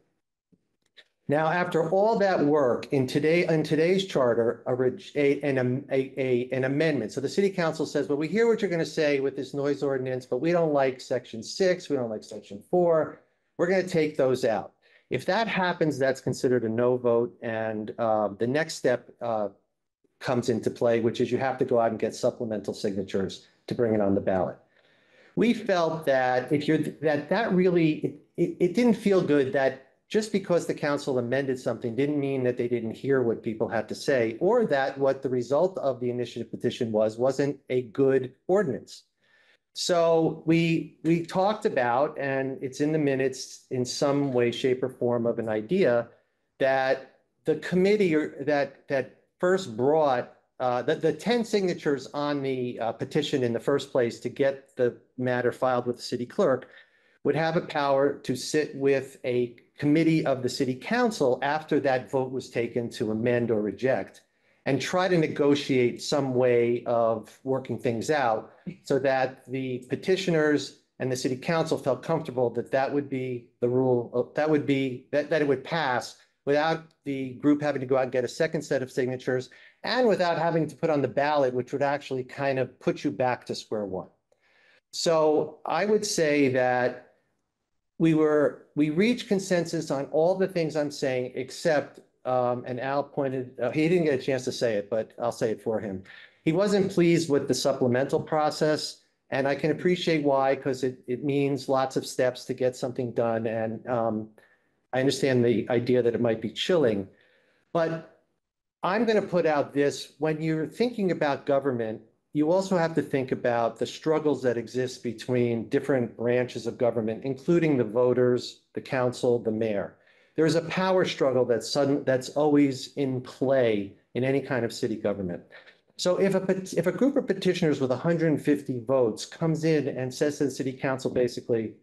Now, after all that work, in today's charter, an amendment. So the city council says, well, we hear what you're going to say with this noise ordinance, but we don't like section 6, we don't like section 4. We're going to take those out. If that happens, that's considered a no vote, and the next step comes into play, which is you have to go out and get supplemental signatures to bring it on the ballot. We felt that it didn't feel good that just because the council amended something didn't mean that they didn't hear what people had to say, or that what the result of the initiative petition wasn't a good ordinance. So we talked about, and it's in the minutes in some way, shape, or form of an idea, that the committee that first brought the 10 signatures on the petition in the first place to get the matter filed with the city clerk would have a power to sit with a committee of the city council after that vote was taken to amend or reject, and try to negotiate some way of working things out so that the petitioners and the city council felt comfortable that that would be the rule, that it would pass without the group having to go out and get a second set of signatures, and without having to put on the ballot, which would actually kind of put you back to square one. So I would say that we reached consensus on all the things I'm saying, except, and Al pointed, he didn't get a chance to say it, but I'll say it for him. He wasn't pleased with the supplemental process, and I can appreciate why, because it means lots of steps to get something done. And I understand the idea that it might be chilling, but I'm going to put out this: when you're thinking about government, you also have to think about the struggles that exist between different branches of government, including the voters, the council, the mayor. There is a power struggle that's always in play in any kind of city government. So if a group of petitioners with 150 votes comes in and says to the city council, basically,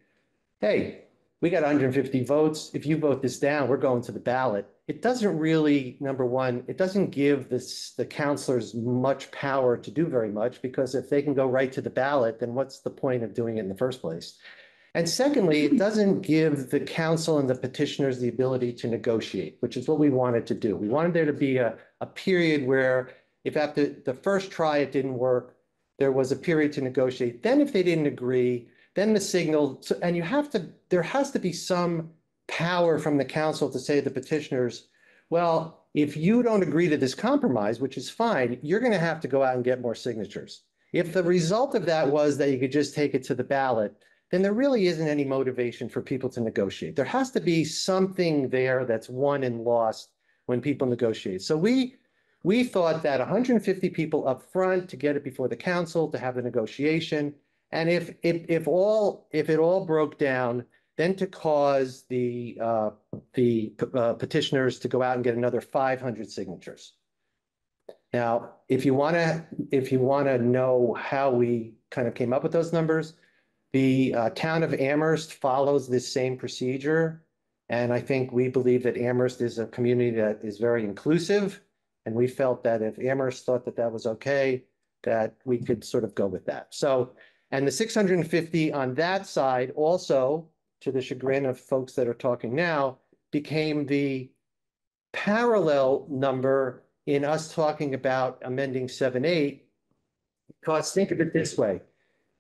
hey, we got 150 votes. If you vote this down, we're going to the ballot. It doesn't really, number one, it doesn't give the councilors much power to do very much, because if they can go right to the ballot, then what's the point of doing it in the first place? And secondly, it doesn't give the council and the petitioners the ability to negotiate, which is what we wanted to do. We wanted there to be a period where if after the first try it didn't work, there was a period to negotiate. Then if they didn't agree, then the signal, and there has to be some power from the council to say to the petitioners, well, if you don't agree to this compromise, which is fine, you're going to have to go out and get more signatures. If the result of that was that you could just take it to the ballot, then there really isn't any motivation for people to negotiate. There has to be something there that's won and lost when people negotiate. So we thought that 150 people up front to get it before the council, to have the negotiation. And if it all broke down, then to cause the petitioners to go out and get another 500 signatures. Now, if you want to know how we kind of came up with those numbers, the town of Amherst follows this same procedure. And I think we believe that Amherst is a community that is very inclusive. And we felt that if Amherst thought that that was okay, that we could sort of go with that. So, and the 650 on that side also, to the chagrin of folks that are talking now, became the parallel number in us talking about amending 7.8. Because think of it this way,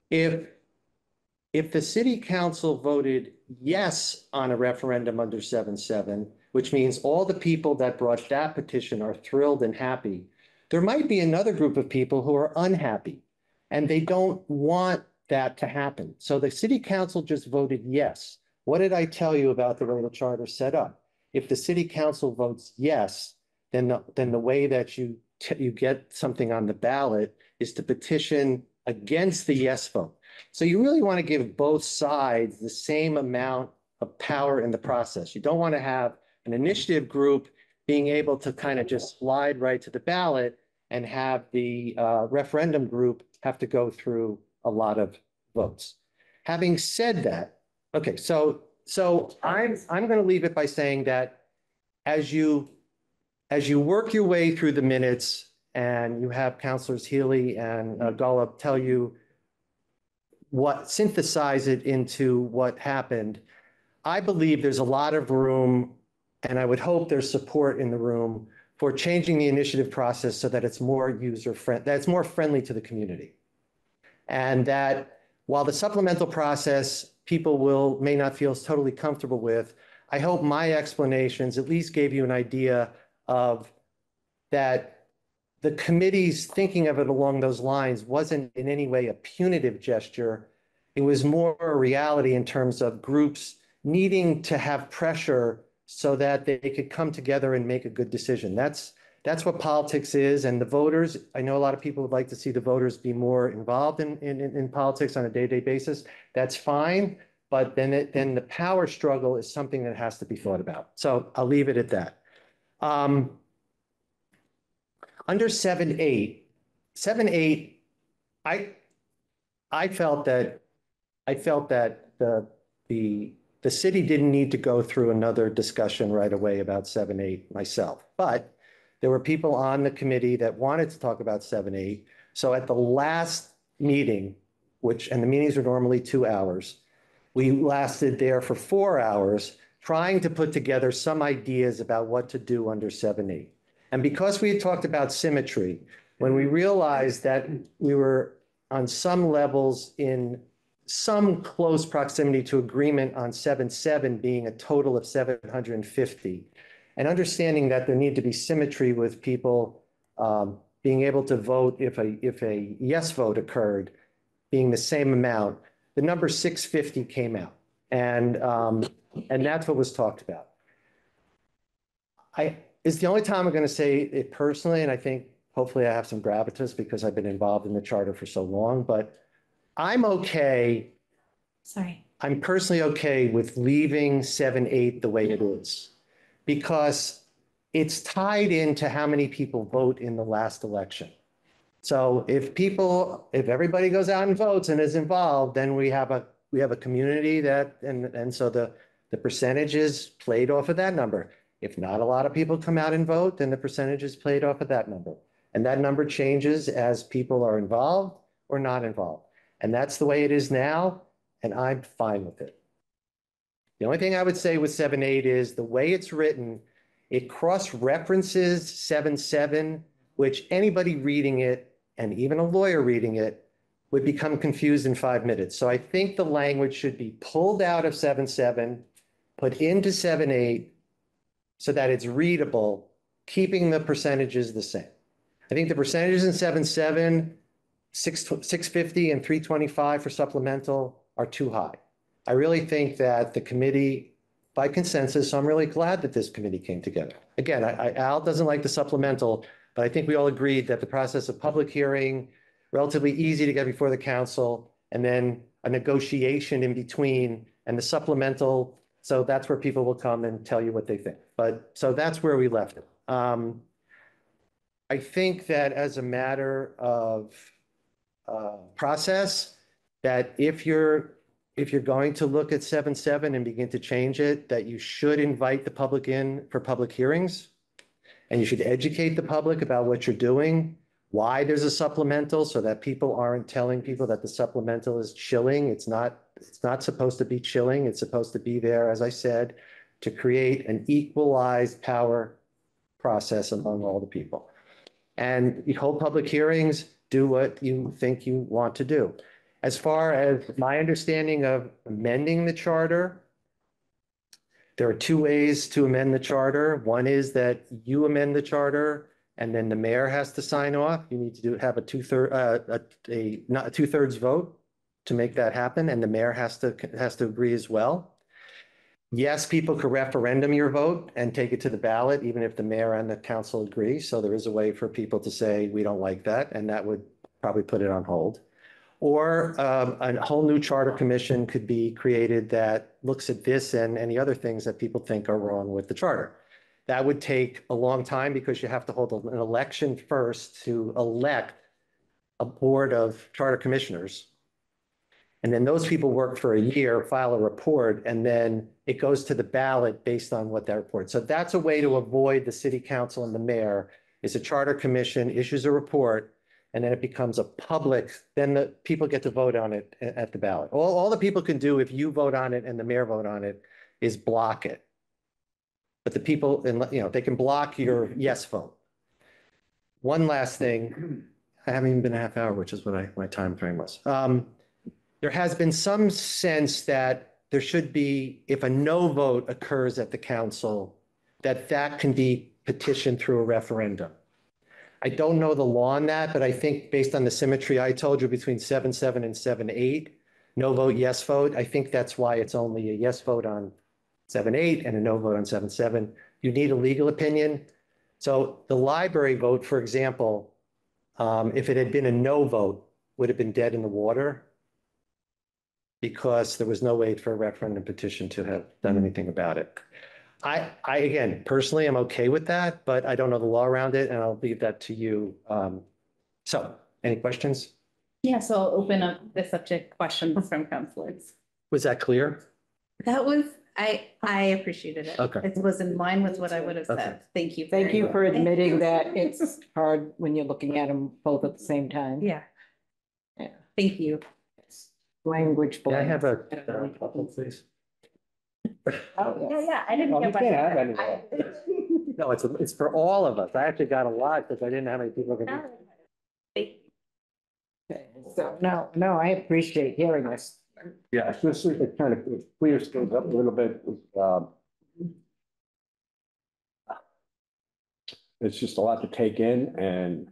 if the city council voted yes on a referendum under 7.7, which means all the people that brought that petition are thrilled and happy, there might be another group of people who are unhappy and they don't want that to happen. So the city council just voted yes. What did I tell you about the way the charter is set up? If the city council votes yes, then the way that you get something on the ballot is to petition against the yes vote. So you really want to give both sides the same amount of power in the process. You don't want to have an initiative group being able to kind of just slide right to the ballot and have the referendum group have to go through a lot of votes. Having said that, okay, so I'm going to leave it by saying that as you work your way through the minutes and you have Councilors Healy and Golub tell you synthesize it into what happened, I believe there's a lot of room, and I would hope there's support in the room for changing the initiative process so that it's more user-friendly, that it's more friendly to the community. And that while the supplemental process people may not feel totally comfortable with, I hope my explanations at least gave you an idea of that the committee's thinking of it along those lines wasn't in any way a punitive gesture. It was more a reality in terms of groups needing to have pressure so that they could come together and make a good decision. That's what politics is. And the voters, I know a lot of people would like to see the voters be more involved in politics on a day-to-day basis. That's fine. But then the power struggle is something that has to be thought about. So I'll leave it at that. Under 7.8, I felt that the city didn't need to go through another discussion right away about 7.8 myself, but there were people on the committee that wanted to talk about 7.8. So at the last meeting, and the meetings are normally 2 hours, we lasted there for 4 hours trying to put together some ideas about what to do under 7.8. And because we had talked about symmetry, when we realized that we were on some levels in some close proximity to agreement on 7.7 being a total of 750, and understanding that there need to be symmetry with people being able to vote if a yes vote occurred, being the same amount, the number 650 came out. And that's what was talked about. It's the only time I'm going to say it personally, and I think hopefully I have some gravitas because I've been involved in the charter for so long, but I'm okay. Sorry. I'm personally okay with leaving 7.8 the way it is because it's tied into how many people vote in the last election. So if everybody goes out and votes and is involved, then we have a community and so the percentage is played off of that number. If not a lot of people come out and vote, then the percentage is played off of that number. And that number changes as people are involved or not involved. And that's the way it is now, and I'm fine with it. The only thing I would say with 7.8 is the way it's written, it cross-references 7.7, which anybody reading it, and even a lawyer reading it, would become confused in 5 minutes. So I think the language should be pulled out of 7.7, put into 7.8 so that it's readable, keeping the percentages the same. I think the percentages in 7.7, 650 and 325 for supplemental are too high. I really think that the committee, by consensus, so I'm really glad that this committee came together. Again, Al doesn't like the supplemental, but I think we all agreed that the process of public hearing, relatively easy to get before the council, and then a negotiation in between, and the supplemental, so that's where people will come and tell you what they think. But so that's where we left it. I think that as a matter of process, that if you're going to look at 7.7 and begin to change it, that you should invite the public in for public hearings, and you should educate the public about what you're doing, why there's a supplemental, so that people aren't telling people that the supplemental is chilling. It's not supposed to be chilling. It's supposed to be there, as I said, to create an equalized power process among all the people. And you hold public hearings, do what you think you want to do. As far as my understanding of amending the charter, there are 2 ways to amend the charter. One is that you amend the charter and then the mayor has to sign off. You need to have a not a 2/3 vote to make that happen, and the mayor has to agree as well. Yes, people could referendum your vote and take it to the ballot, even if the mayor and the council agree. So there is a way for people to say, we don't like that, and that would probably put it on hold. Or a whole new charter commission could be created that looks at this and any other things that people think are wrong with the charter. That would take a long time because you have to hold an election first to elect a board of charter commissioners. And then those people work for a year, file a report, and then it goes to the ballot based on what that report. So that's a way to avoid the city council and the mayor, is a charter commission issues a report, and then it becomes a public, then the people get to vote on it at the ballot. All the people can do if you vote on it and the mayor vote on it is block it. But the people, they can block your yes vote. One last thing, I haven't even been a half hour, which is what my time frame was. There has been some sense that there should be, if a no vote occurs at the council, that can be petitioned through a referendum. I don't know the law on that, but I think based on the symmetry I told you between 7.7 and 7.8, no vote, yes vote, I think that's why it's only a yes vote on 7.8 and a no vote on 7.7. You need a legal opinion. So the library vote, for example, if it had been a no vote, would have been dead in the water because there was no way for a referendum petition to have done anything about it. I again, personally, I'm okay with that, but I don't know the law around it, and I'll leave that to you. So any questions? Yeah, so I'll open up the subject questions from councilors. Was that clear? That was, I appreciated it. Okay. It was in line with what I would have Okay. said. Thank you. Thank very you much. for admitting that it's hard when you're looking at them both at the same time. Yeah. Yeah. Thank you. Language. Yeah, I have a blend. couple, please. Oh, yes. Yeah, I didn't Well, get you my. can't have any. No, it's for all of us. I actually got a lot because I didn't have any people. Okay, so, no, I appreciate hearing this. Yeah, so this is kind of clears things up a little bit. It's just a lot to take in and,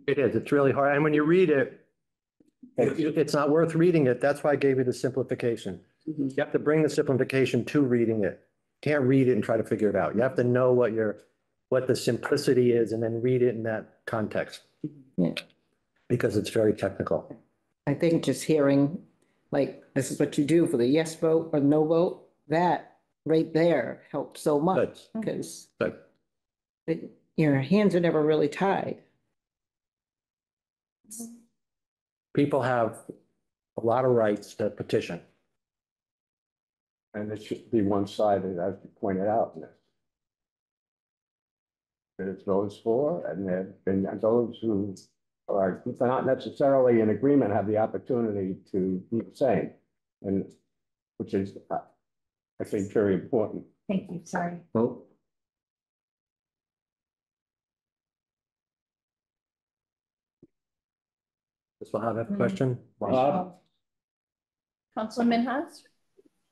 It is, it's really hard. And when you read it, it's not worth reading it. That's why I gave you the simplification. You have to bring the simplification to reading it. You can't read it and try to figure it out. You have to know what the simplicity is and then read it in that context. Yeah. Because it's very technical. I think just hearing, like, this is what you do for the yes vote or no vote, that right there helps so much because your hands are never really tied. People have a lot of rights to petition. and it should be one-sided, as you pointed out. There's those for, and those who are not necessarily in agreement have the opportunity to do the same, and which is, I think, very important. Thank you, sorry. Well, Bob have a question? Councilman Haas?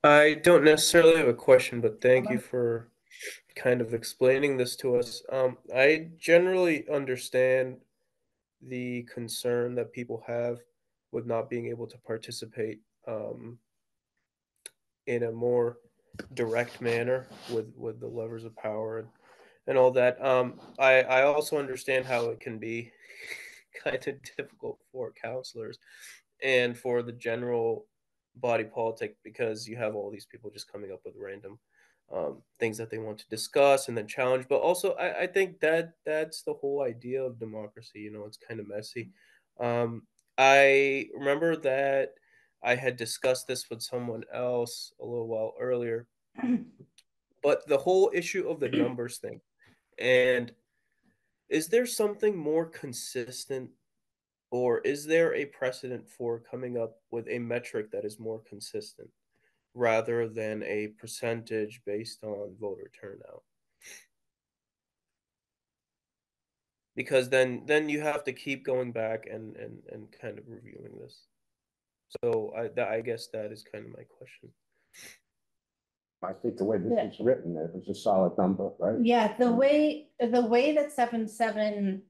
I don't necessarily have a question, but thank you for kind of explaining this to us. I generally understand the concern that people have with not being able to participate in a more direct manner with the levers of power and all that. I also understand how it can be kind of difficult for counselors and for the general body politic because you have all these people just coming up with random things that they want to discuss and then challenge. But also, I think that that's the whole idea of democracy. You know, it's kind of messy. I remember that I had discussed this with someone else a little while earlier, but the whole issue of the numbers thing. And is there something more consistent, or is there a precedent for coming up with a metric that is more consistent rather than a percentage based on voter turnout? Because then you have to keep going back and kind of reviewing this. So I guess that is kind of my question. I think the way this is written, it was a solid number, right? Yeah, the way that 7-7,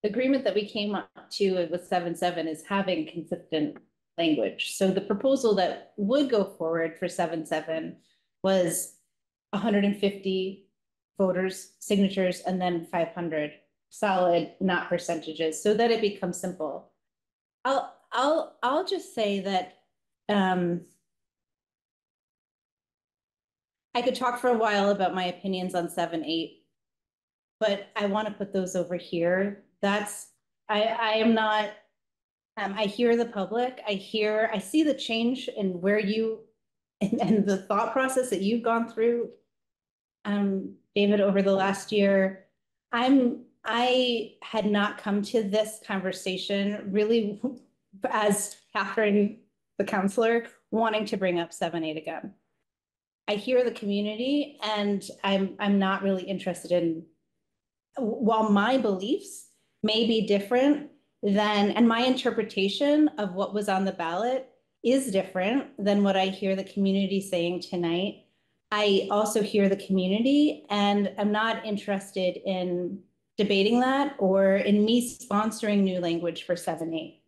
the agreement that we came up to with 7-7 is having consistent language. So the proposal that would go forward for 7-7 was 150 voters, signatures, and then 500 solid, not percentages, so that it becomes simple. I'll just say that I could talk for a while about my opinions on 7-8, but I want to put those over here. I am not, I hear the public, I see the change in where you, and the thought process that you've gone through, David, over the last year. I had not come to this conversation really as Catherine, the counselor, wanting to bring up 7-8 again. I hear the community, and I'm not really interested in, while my beliefs may be different than, and my interpretation of what was on the ballot is different than what I hear the community saying tonight. I also hear the community, and I'm not interested in debating that or in me sponsoring new language for 7-8.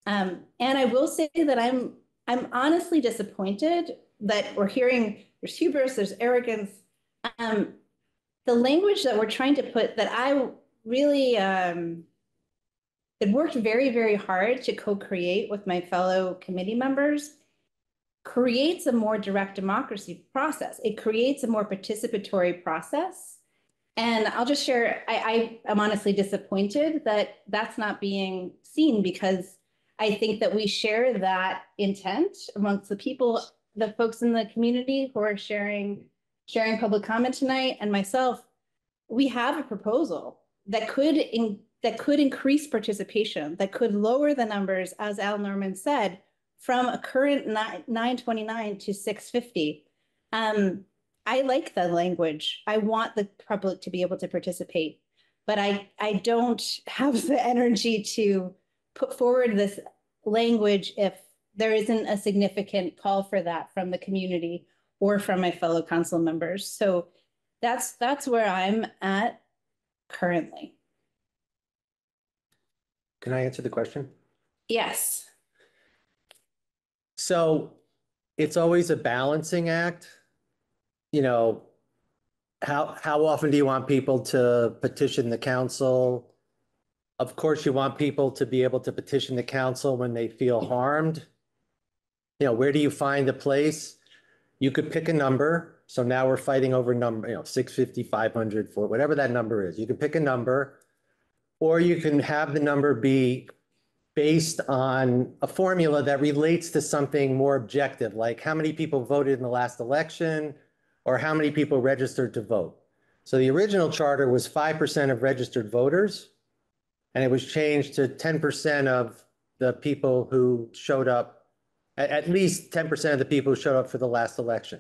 And I will say that I'm honestly disappointed that we're hearing there's hubris, there's arrogance. The language that we're trying to put, that I really it worked very, very hard to co-create with my fellow committee members, creates a more direct democracy process. It creates a more participatory process. And I'll just share, I am honestly disappointed that that's not being seen, because I think that we share that intent amongst the people, the folks in the community who are sharing public comment tonight, and myself. We have a proposal that could increase participation, that could lower the numbers, as Al Norman said, from a current 929 to 650. I like the language. I want the public to be able to participate, but I don't have the energy to put forward this language if there isn't a significant call for that from the community or from my fellow council members. So that's where I'm at currently. Can I answer the question? Yes. So it's always a balancing act. You know, how often do you want people to petition the council? Of course, you want people to be able to petition the council when they feel harmed. You know, where do you find a place? You could pick a number. So now we're fighting over number, 650, 500, for whatever that number is. You can pick a number, or you can have the number be based on a formula that relates to something more objective, like how many people voted in the last election, or how many people registered to vote. So the original charter was 5% of registered voters, and it was changed to 10% of the people who showed up, at least 10% of the people who showed up for the last election.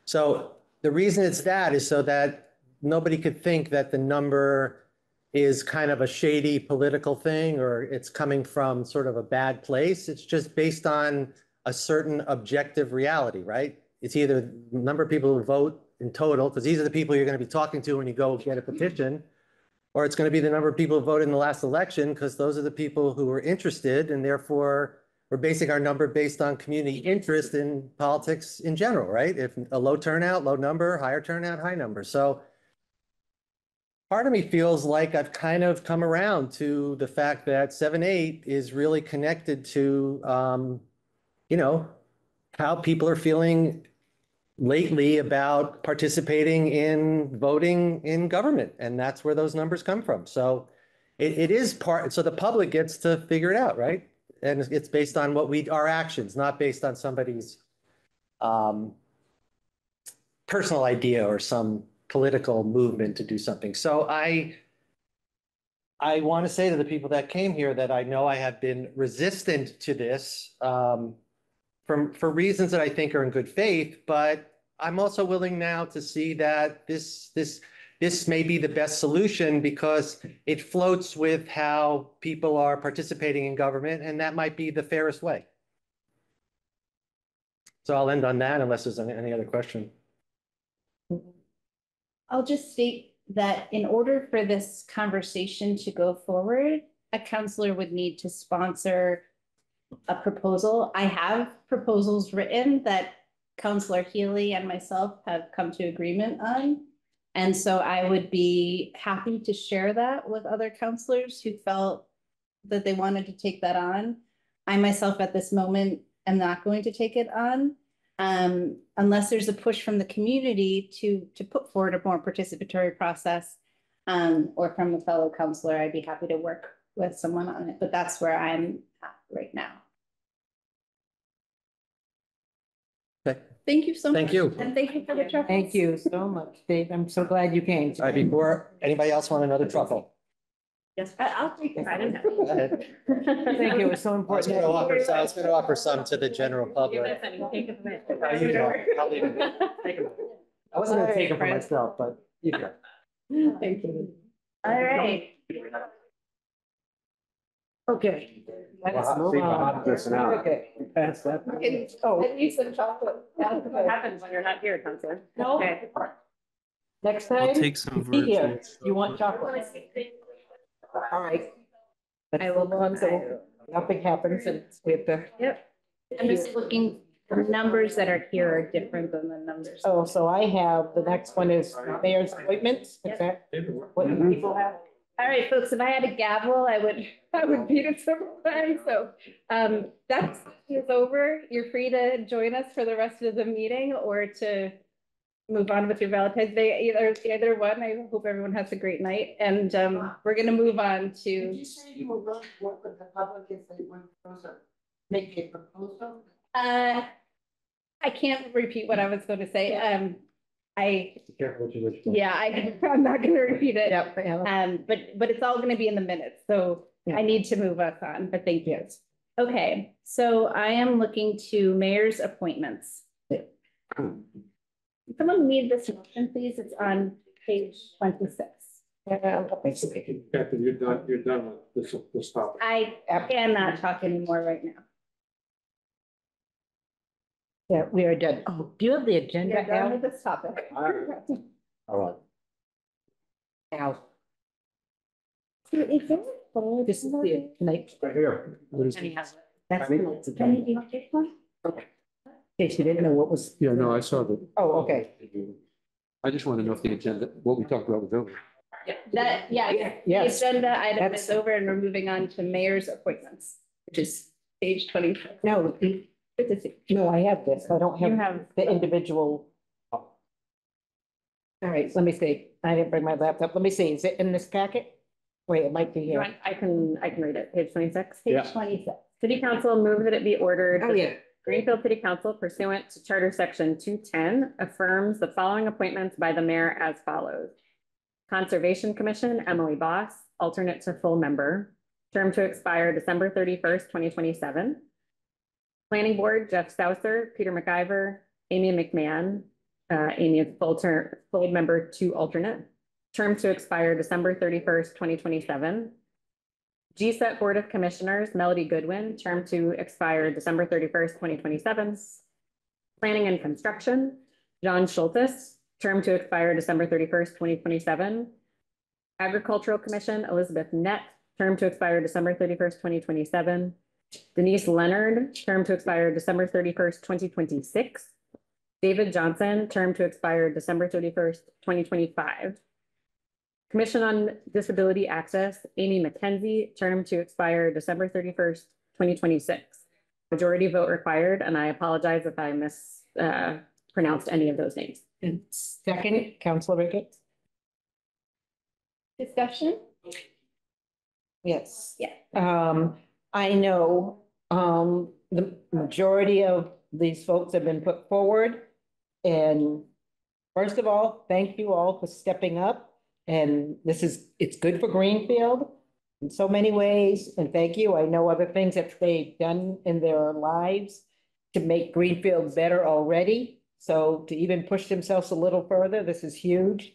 So the reason it's that is so that nobody could think that the number is kind of a shady political thing, or it's coming from sort of a bad place. It's just based on a certain objective reality, right? It's either the number of people who vote in total, because these are the people you're going to be talking to when you go get a petition, or it's going to be the number of people who voted in the last election, because those are the people who were interested, and therefore we're basing our number based on community interest in politics in general, right? If a low turnout, low number, higher turnout, high number. So part of me feels like I've kind of come around to the fact that 7-8 is really connected to, you know, how people are feeling lately about participating in voting in government. And that's where those numbers come from. So it is part, so the public gets to figure it out, right? And it's based on our actions, not based on somebody's personal idea or some political movement to do something. So I want to say to the people that came here that I know I have been resistant to this for reasons that I think are in good faith, but I'm also willing now to see that this may be the best solution because it floats with how people are participating in government, and that might be the fairest way. So I'll end on that unless there's any other question. I'll just state that in order for this conversation to go forward, a counselor would need to sponsor a proposal. I have proposals written that Counselor Healy and myself have come to agreement on. And so I would be happy to share that with other counselors who felt that they wanted to take that on. I myself at this moment am not going to take it on unless there's a push from the community to put forward a more participatory process or from a fellow counselor. I'd be happy to work with someone on it, but that's where I'm at right now. Okay. Thank you so much. Thank you. And thank you for the truffles. Thank you so much, Dave. I'm so glad you came. All right, before anybody else want another truffle? Yes, I'll take it. I don't know. Go ahead. Thank you. It was so I was important. going to offer some to the general public. I'll leave it. Take them. I wasn't going to take them for myself, but you go. Thank you. All right. Okay. Let's move on. Okay. Pass that. I need some chocolate. That's what happens when you're not here, Counselor. No. Okay. Next time. take some be here. virtual You want chocolate? All right. I will go on, so nothing happens and we have to. Yep. I'm just looking, the numbers that are here are different than the numbers. Oh, so I have, the next one is mayor's appointments. Is that what you people have? All right, folks, if I had a gavel, I would beat it several times. So that is over. You're free to join us for the rest of the meeting or to move on with your Valentine's Day, either one. I hope everyone has a great night. And we're going to move on to. Did you say you were going to work with the public if they want to make a proposal? I can't repeat what I was going to say. Yeah, I'm not going to repeat it. Yep. But it's all going to be in the minutes. So I need to move us on, but thank you. Okay, so I am looking to mayor's appointments. Someone read this motion, please. It's on page 26. Captain, you're done with this topic. I cannot talk anymore right now. Yeah, we are done. Oh, do you have the agenda? We're done with this topic. All right. Al. Is there a folder? This is the night. Right here. Penny has it. That's Penny? tonight's agenda. Penny, do you want this one? Okay. In case you didn't know what was. Yeah, no, I saw that. Oh, okay. I just want to know if the agenda, what we talked about was over. The Yes. agenda item That's- is over and we're moving on to mayor's appointments, which is page 24. No, no, I have this. I don't You have have the individual. All right, let me see. I didn't bring my laptop. Let me see. Is it in this packet? Wait, it might be You here. want- I can read it. Page 26. page 26. City Council move that it be ordered. Oh, that yeah. Greenfield City Council pursuant to Charter Section 210 affirms the following appointments by the mayor as follows. Conservation Commission, Emily Boss, alternate to full member, term to expire December 31st, 2027. Planning Board, Jeff Stouser, Peter McIver, Amy McMahon, Amy is full member to alternate. term to expire December 31st, 2027. GSET Board of Commissioners, Melody Goodwin, term to expire December 31st, 2027. Planning and Construction, John Schultes, term to expire December 31st, 2027. Agricultural Commission, Elizabeth Nett, term to expire December 31st, 2027. Denise Leonard, term to expire December 31st, 2026. David Johnson, term to expire December 31st, 2025. Commission on Disability Access, Amy McKenzie, term to expire December 31st, 2026. Majority vote required, and I apologize if I mispronounced any of those names. And second, Councilor Ricketts? Discussion? Yes. Yeah. I know, the majority of these folks have been put forward. And first of all, thank you all for stepping up. And it's good for Greenfield in so many ways. And thank you. I know other things that they've done in their lives to make Greenfield better already. So to even push themselves a little further, this is huge.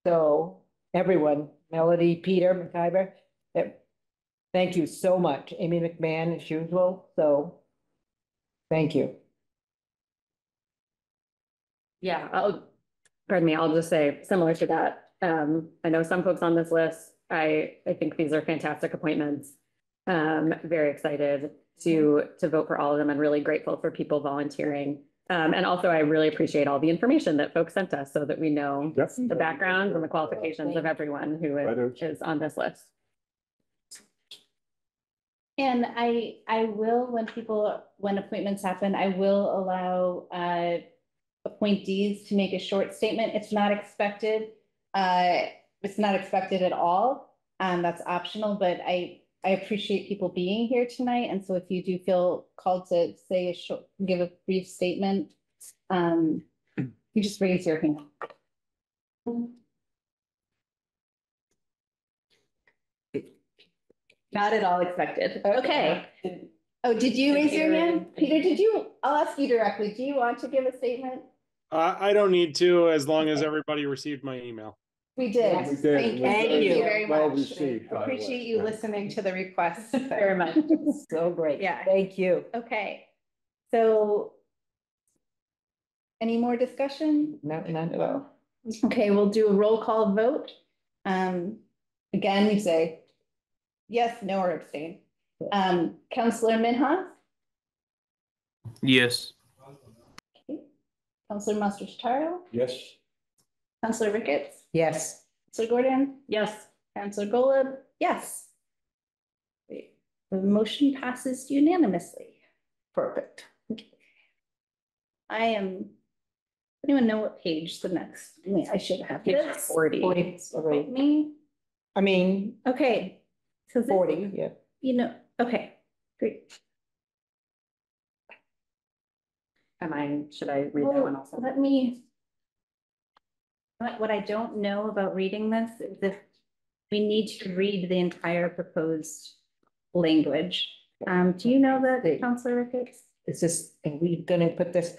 So everyone, Melody, Peter, McIver, thank you so much. Amy McMahon as usual. So thank you. Yeah, pardon me, I'll just say similar to that. I know some folks on this list, I think these are fantastic appointments. Very excited to vote for all of them and really grateful for people volunteering. And also I really appreciate all the information that folks sent us so that we know the backgrounds and the qualifications of everyone who is on this list. And I will, when appointments happen, I will allow appointees to make a short statement. It's not expected. It's not expected at all. That's optional, but I appreciate people being here tonight. And so if you do feel called to say give a brief statement, you just raise your hand. Not at all expected. Okay. Oh, did you raise your hand? Peter, I'll ask you directly. Do you want to give a statement? I don't need to, as long as everybody received my email. We did. We did. Thank you very Well much. received, by the way. Appreciate you listening to the requests very much. So great. Yeah. Thank you. Okay. So any more discussion? No, none at all. Okay, we'll do a roll call vote. Again, you say yes, no, or abstain. Councillor Minhas? Yes. Okay. Councillor Masters-Taro? Yes. Councillor Ricketts? Yes. Councillor Gordon? Yes. Councillor Golub? Yes. Great. The motion passes unanimously. Perfect. Anyone know what page the next? I should have this. 40. 40. Me? I mean, Okay. So 40, yeah. Okay, great. Should I read that one also? What I don't know about reading this is if we need to read the entire proposed language. Do you know that, Councillor Ricketts? Are we gonna put this?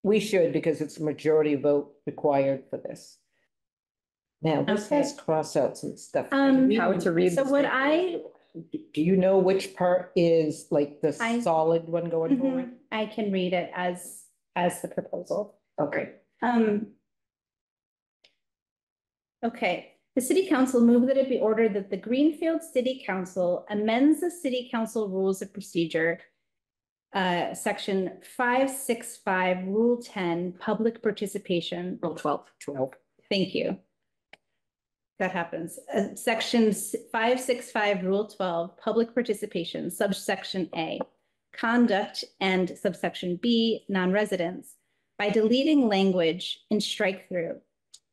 We should, because it's a majority vote required for this. Now, this has crossouts and stuff. How to read. So what do you know which part is like the solid one going forward? I can read it as the proposal. Okay. Okay, the City Council move that it be ordered that the Greenfield City Council amends the City Council Rules of Procedure, Section 565, Rule 10, Public Participation. Rule 12. Thank you. That happens. Section 565, Rule 12, Public Participation, subsection A, Conduct, and subsection B, Non-residents, by deleting language in strike-through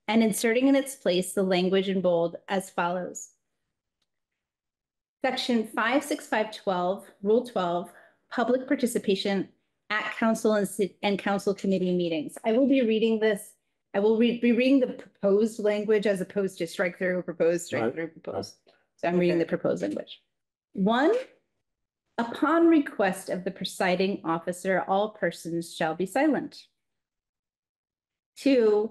and inserting in its place the language in bold as follows. Section 56512, Rule 12, Public Participation at Council and Council Committee meetings. I will be reading this. I will be reading the proposed language as opposed to strike-through, proposed, strike-through, proposed. So I'm reading the proposed language. 1, upon request of the presiding officer, all persons shall be silent. 2,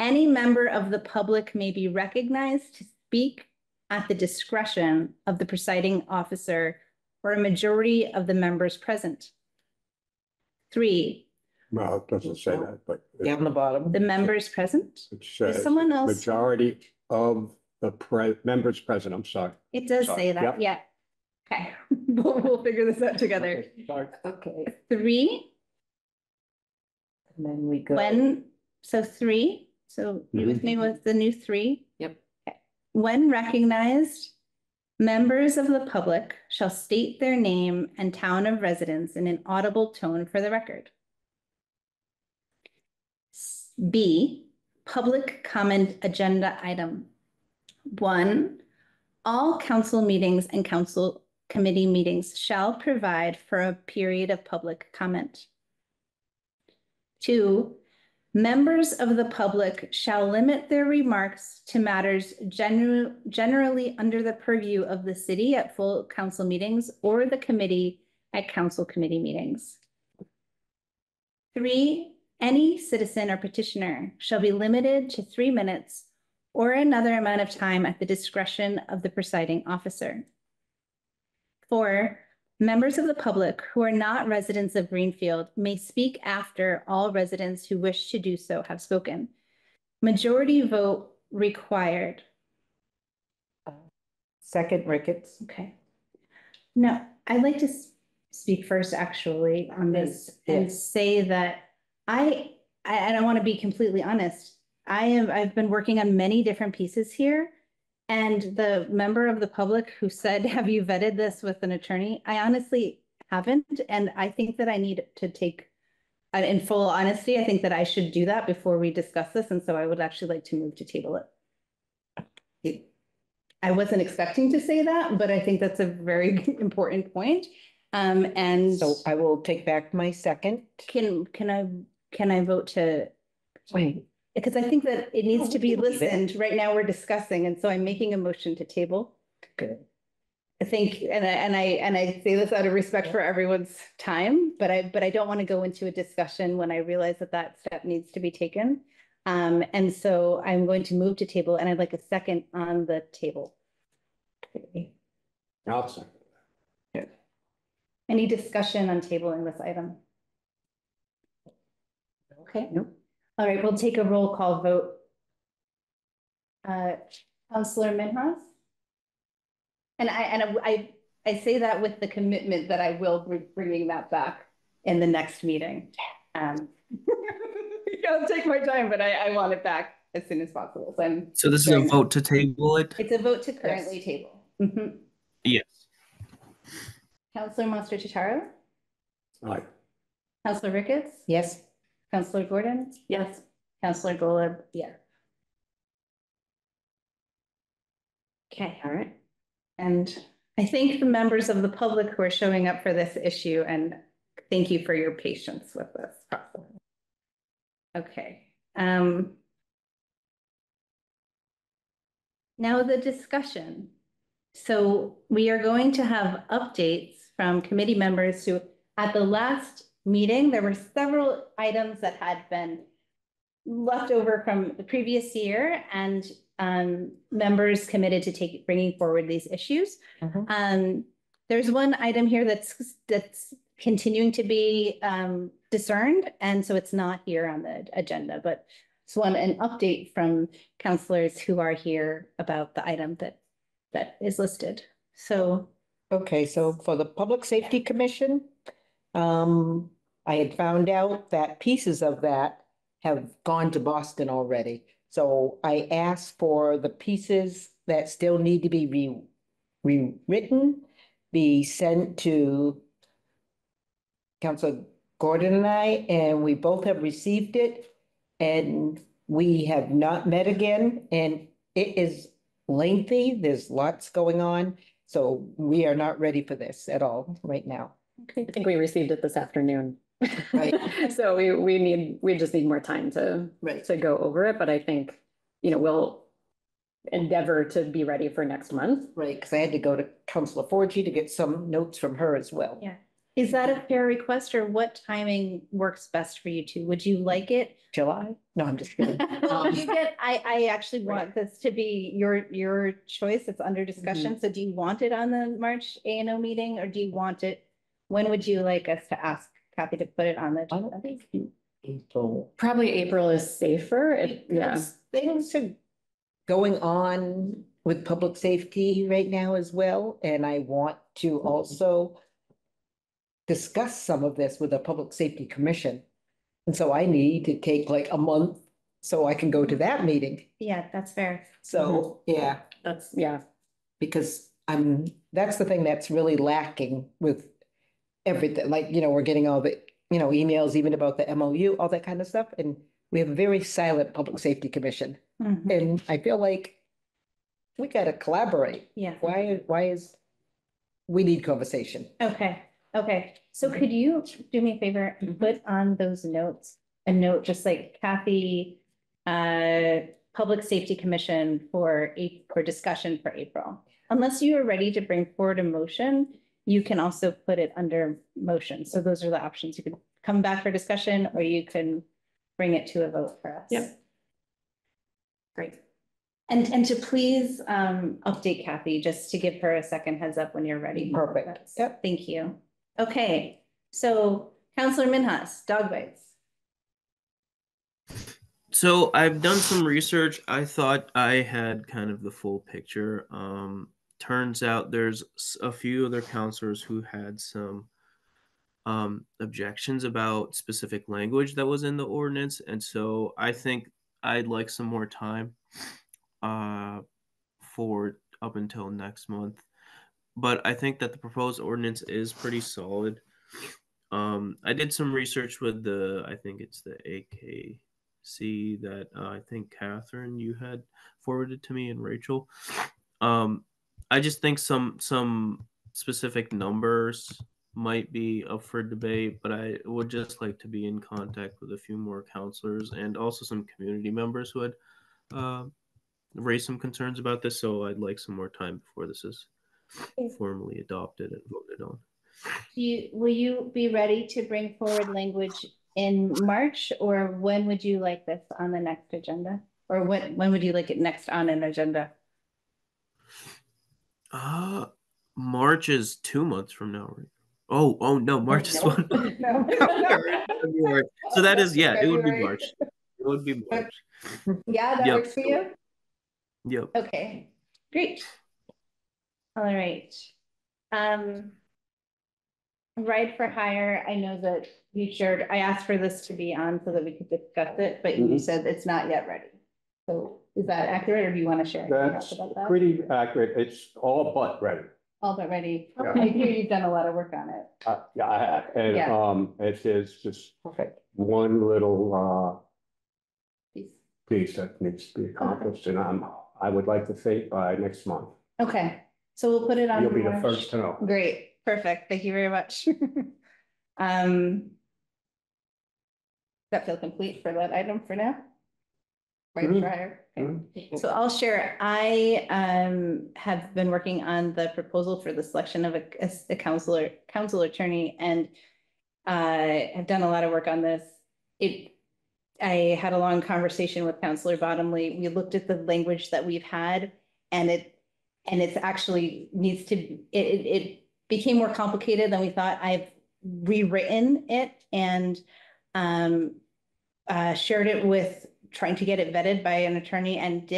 Any member of the public may be recognized to speak at the discretion of the presiding officer or a majority of the members present. 3, Well, it doesn't say that, but. Down the bottom. the members present. It says someone else- majority of the members present, I'm sorry. It does Sorry. say that, Yep. yeah. Okay, we'll figure this out together. Sorry. Okay. 3, And then we go. so 3, so you with me with the new 3? Yep. Okay. When recognized, members of the public shall state their name and town of residence in an audible tone for the record. B, public comment agenda item. 1, all council meetings and council committee meetings shall provide for a period of public comment. 2, members of the public shall limit their remarks to matters generally under the purview of the city at full council meetings or the committee at council committee meetings. 3, any citizen or petitioner shall be limited to 3 minutes or another amount of time at the discretion of the presiding officer. 4, members of the public who are not residents of Greenfield may speak after all residents who wish to do so have spoken. Majority vote required. Second, Ricketts. Okay. No, I'd like to speak first actually on this and say that I want to be completely honest. I've been working on many different pieces here. And the member of the public who said, have you vetted this with an attorney? I honestly haven't. And I think that I need to take, in full honesty, I think that I should do that before we discuss this. And so I would actually like to move to table it. I wasn't expecting to say that, but I think that's a very important point. And so I will take back my second. Can I vote to wait? Because I think that it needs to be listened. Right now we're discussing, and so I'm making a motion to table. Good. I think, and I say this out of respect for everyone's time, but I don't want to go into a discussion when I realize that that step needs to be taken. And so I'm going to move to table, and I'd like a second on the table. I'll second. Any discussion on tabling this item? Okay. Nope. All right, we'll take a roll call vote. Councillor Minhas? And I say that with the commitment that I will be bringing that back in the next meeting. I'll take my time, but I want it back as soon as possible. So this is a vote to table it? It's a vote to currently table. Mm-hmm. Yes. Councillor Monster-Totaro? Aye. Councillor Ricketts? Yes. Councillor Gordon? Yes. Councillor Golub? Yeah. Okay, all right. And I thank the members of the public who are showing up for this issue, and thank you for your patience with this process. Okay. Now the discussion. So we are going to have updates from committee members who, at the last meeting, there were several items that had been left over from the previous year, and members committed to bringing forward these issues. There's one item here that's continuing to be discerned, and so it's not here on the agenda, but it's an update from councillors who are here about the item that is listed. So. Okay, so for the Public Safety Commission, I had found out that pieces of that have gone to Boston already. So I asked for the pieces that still need to be rewritten, be sent to Councilor Gordon and I, and we both have received it. And we have not met again, and it is lengthy. There's lots going on. So we are not ready for this at all right now. Okay. I think we received it this afternoon. Right. So we just need more time to go over it. But I think, we'll endeavor to be ready for next month. Right, because I had to go to Councilor Forgy to get some notes from her as well. Yeah. Is that a fair request or what timing works best for you two? Would you like it? July? No, I'm just kidding. I actually want this to be your choice. It's under discussion. So do you want it on the March A&O meeting or do you want it? When would you like us to ask Kathy to put it on the agenda? April. Probably April is safer. Things are going on with public safety right now as well, and I want to also discuss some of this with the Public Safety Commission. And so I need to take like a month so I can go to that meeting. Yeah, that's fair. So, yeah. That's, Because that's the thing that's really lacking with everything. Like, we're getting all the, emails even about the MOU, all that kind of stuff. And we have a very silent Public Safety Commission. And I feel like we got to collaborate. Yeah. We need conversation. Okay. So could you do me a favor and put on those notes, a note just like Kathy, Public Safety Commission for discussion for April. Unless you are ready to bring forward a motion, you can also put it under motion. So those are the options. You could come back for discussion or you can bring it to a vote for us. Yep. Great. And to please update Kathy, just to give her a second heads up when you're ready. Perfect. Yep. Thank you. Okay, so Councillor Minhas, dog bites. So I've done some research. I thought I had kind of the full picture. Turns out there's a few other counselors who had some objections about specific language that was in the ordinance. And so I think I'd like some more time for up until next month. But I think that the proposed ordinance is pretty solid. I did some research with I think it's the AKC that I think Catherine, you had forwarded to me, and Rachel. I just think some specific numbers might be up for debate, but I would just like to be in contact with a few more counselors and also some community members who had raised some concerns about this. So I'd like some more time before this is formally adopted and voted on. Will you be ready to bring forward language in March, or when would you like this on the next agenda? Or when would you like it next on an agenda? March is 2 months from now, right? Oh no, March is 1 month. February. So that is, it would be March. It would be March. Yeah, that works for you? Yep. Okay, great. All right. Ride for hire, I know that you shared, I asked for this to be on so that we could discuss it, but you said it's not yet ready. So is that accurate, or do you want to share anything else about that? Pretty accurate. It's all but ready. All but ready. Yeah. I hear you've done a lot of work on it. Yeah, I have. And it is just perfect. One little piece that needs to be accomplished, and I would like to think by next month. Okay, so we'll put it on. You'll be the first to know. Great. Perfect. Thank you very much. That feel complete for that item for now? Right, Schreier? Okay. So I'll share. I have been working on the proposal for the selection of a council attorney, and have done a lot of work on this. I had a long conversation with Councillor Bottomley. We looked at the language that we've had, and it's actually needs to, it became more complicated than we thought. I've rewritten it and shared it with trying to get it vetted by an attorney, and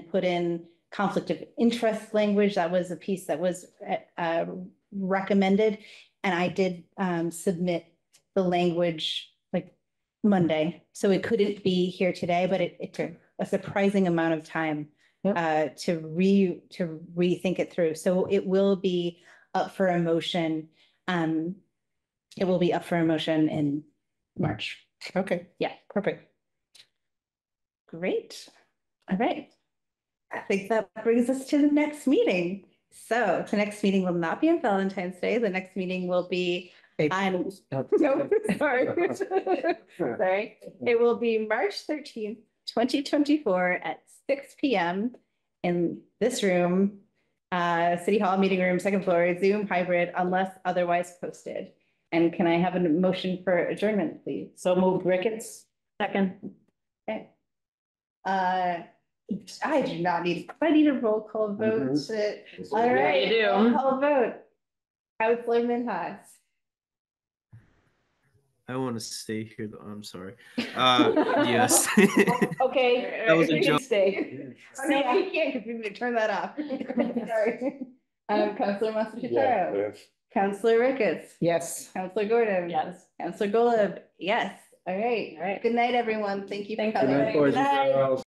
put in conflict of interest language. That was a piece that was recommended. And I did submit the language like Monday. So it couldn't be here today, but it took a surprising amount of time to rethink it through. So it will be up for a motion. It will be up for a motion in March. Okay. Yeah. Perfect. Great. All right. I think that brings us to the next meeting. So the next meeting will not be on Valentine's Day. The next meeting will be on, no, sorry. Sorry. It will be March 13th, 2024 at 6 p.m. in this room, City Hall meeting room, second floor, Zoom hybrid, unless otherwise posted. And can I have a motion for adjournment, please? So moved, Ricketts. Second. Okay. I do not need, I need a roll call vote. All right. you do. Roll call vote. Counselor Minhas. I want to stay here though. I'm sorry. Yes. Okay. That was a you can joke. stay. Oh, no, you can't because we turn that off. Sorry. Counselor Masachitaro. Counselor Ricketts. Yes. Counselor Gordon. Yes. Counselor Golub. Yes. All right. All right. Good night, everyone. Thank you for Thank you. coming. Good night, boys and Good night. girls.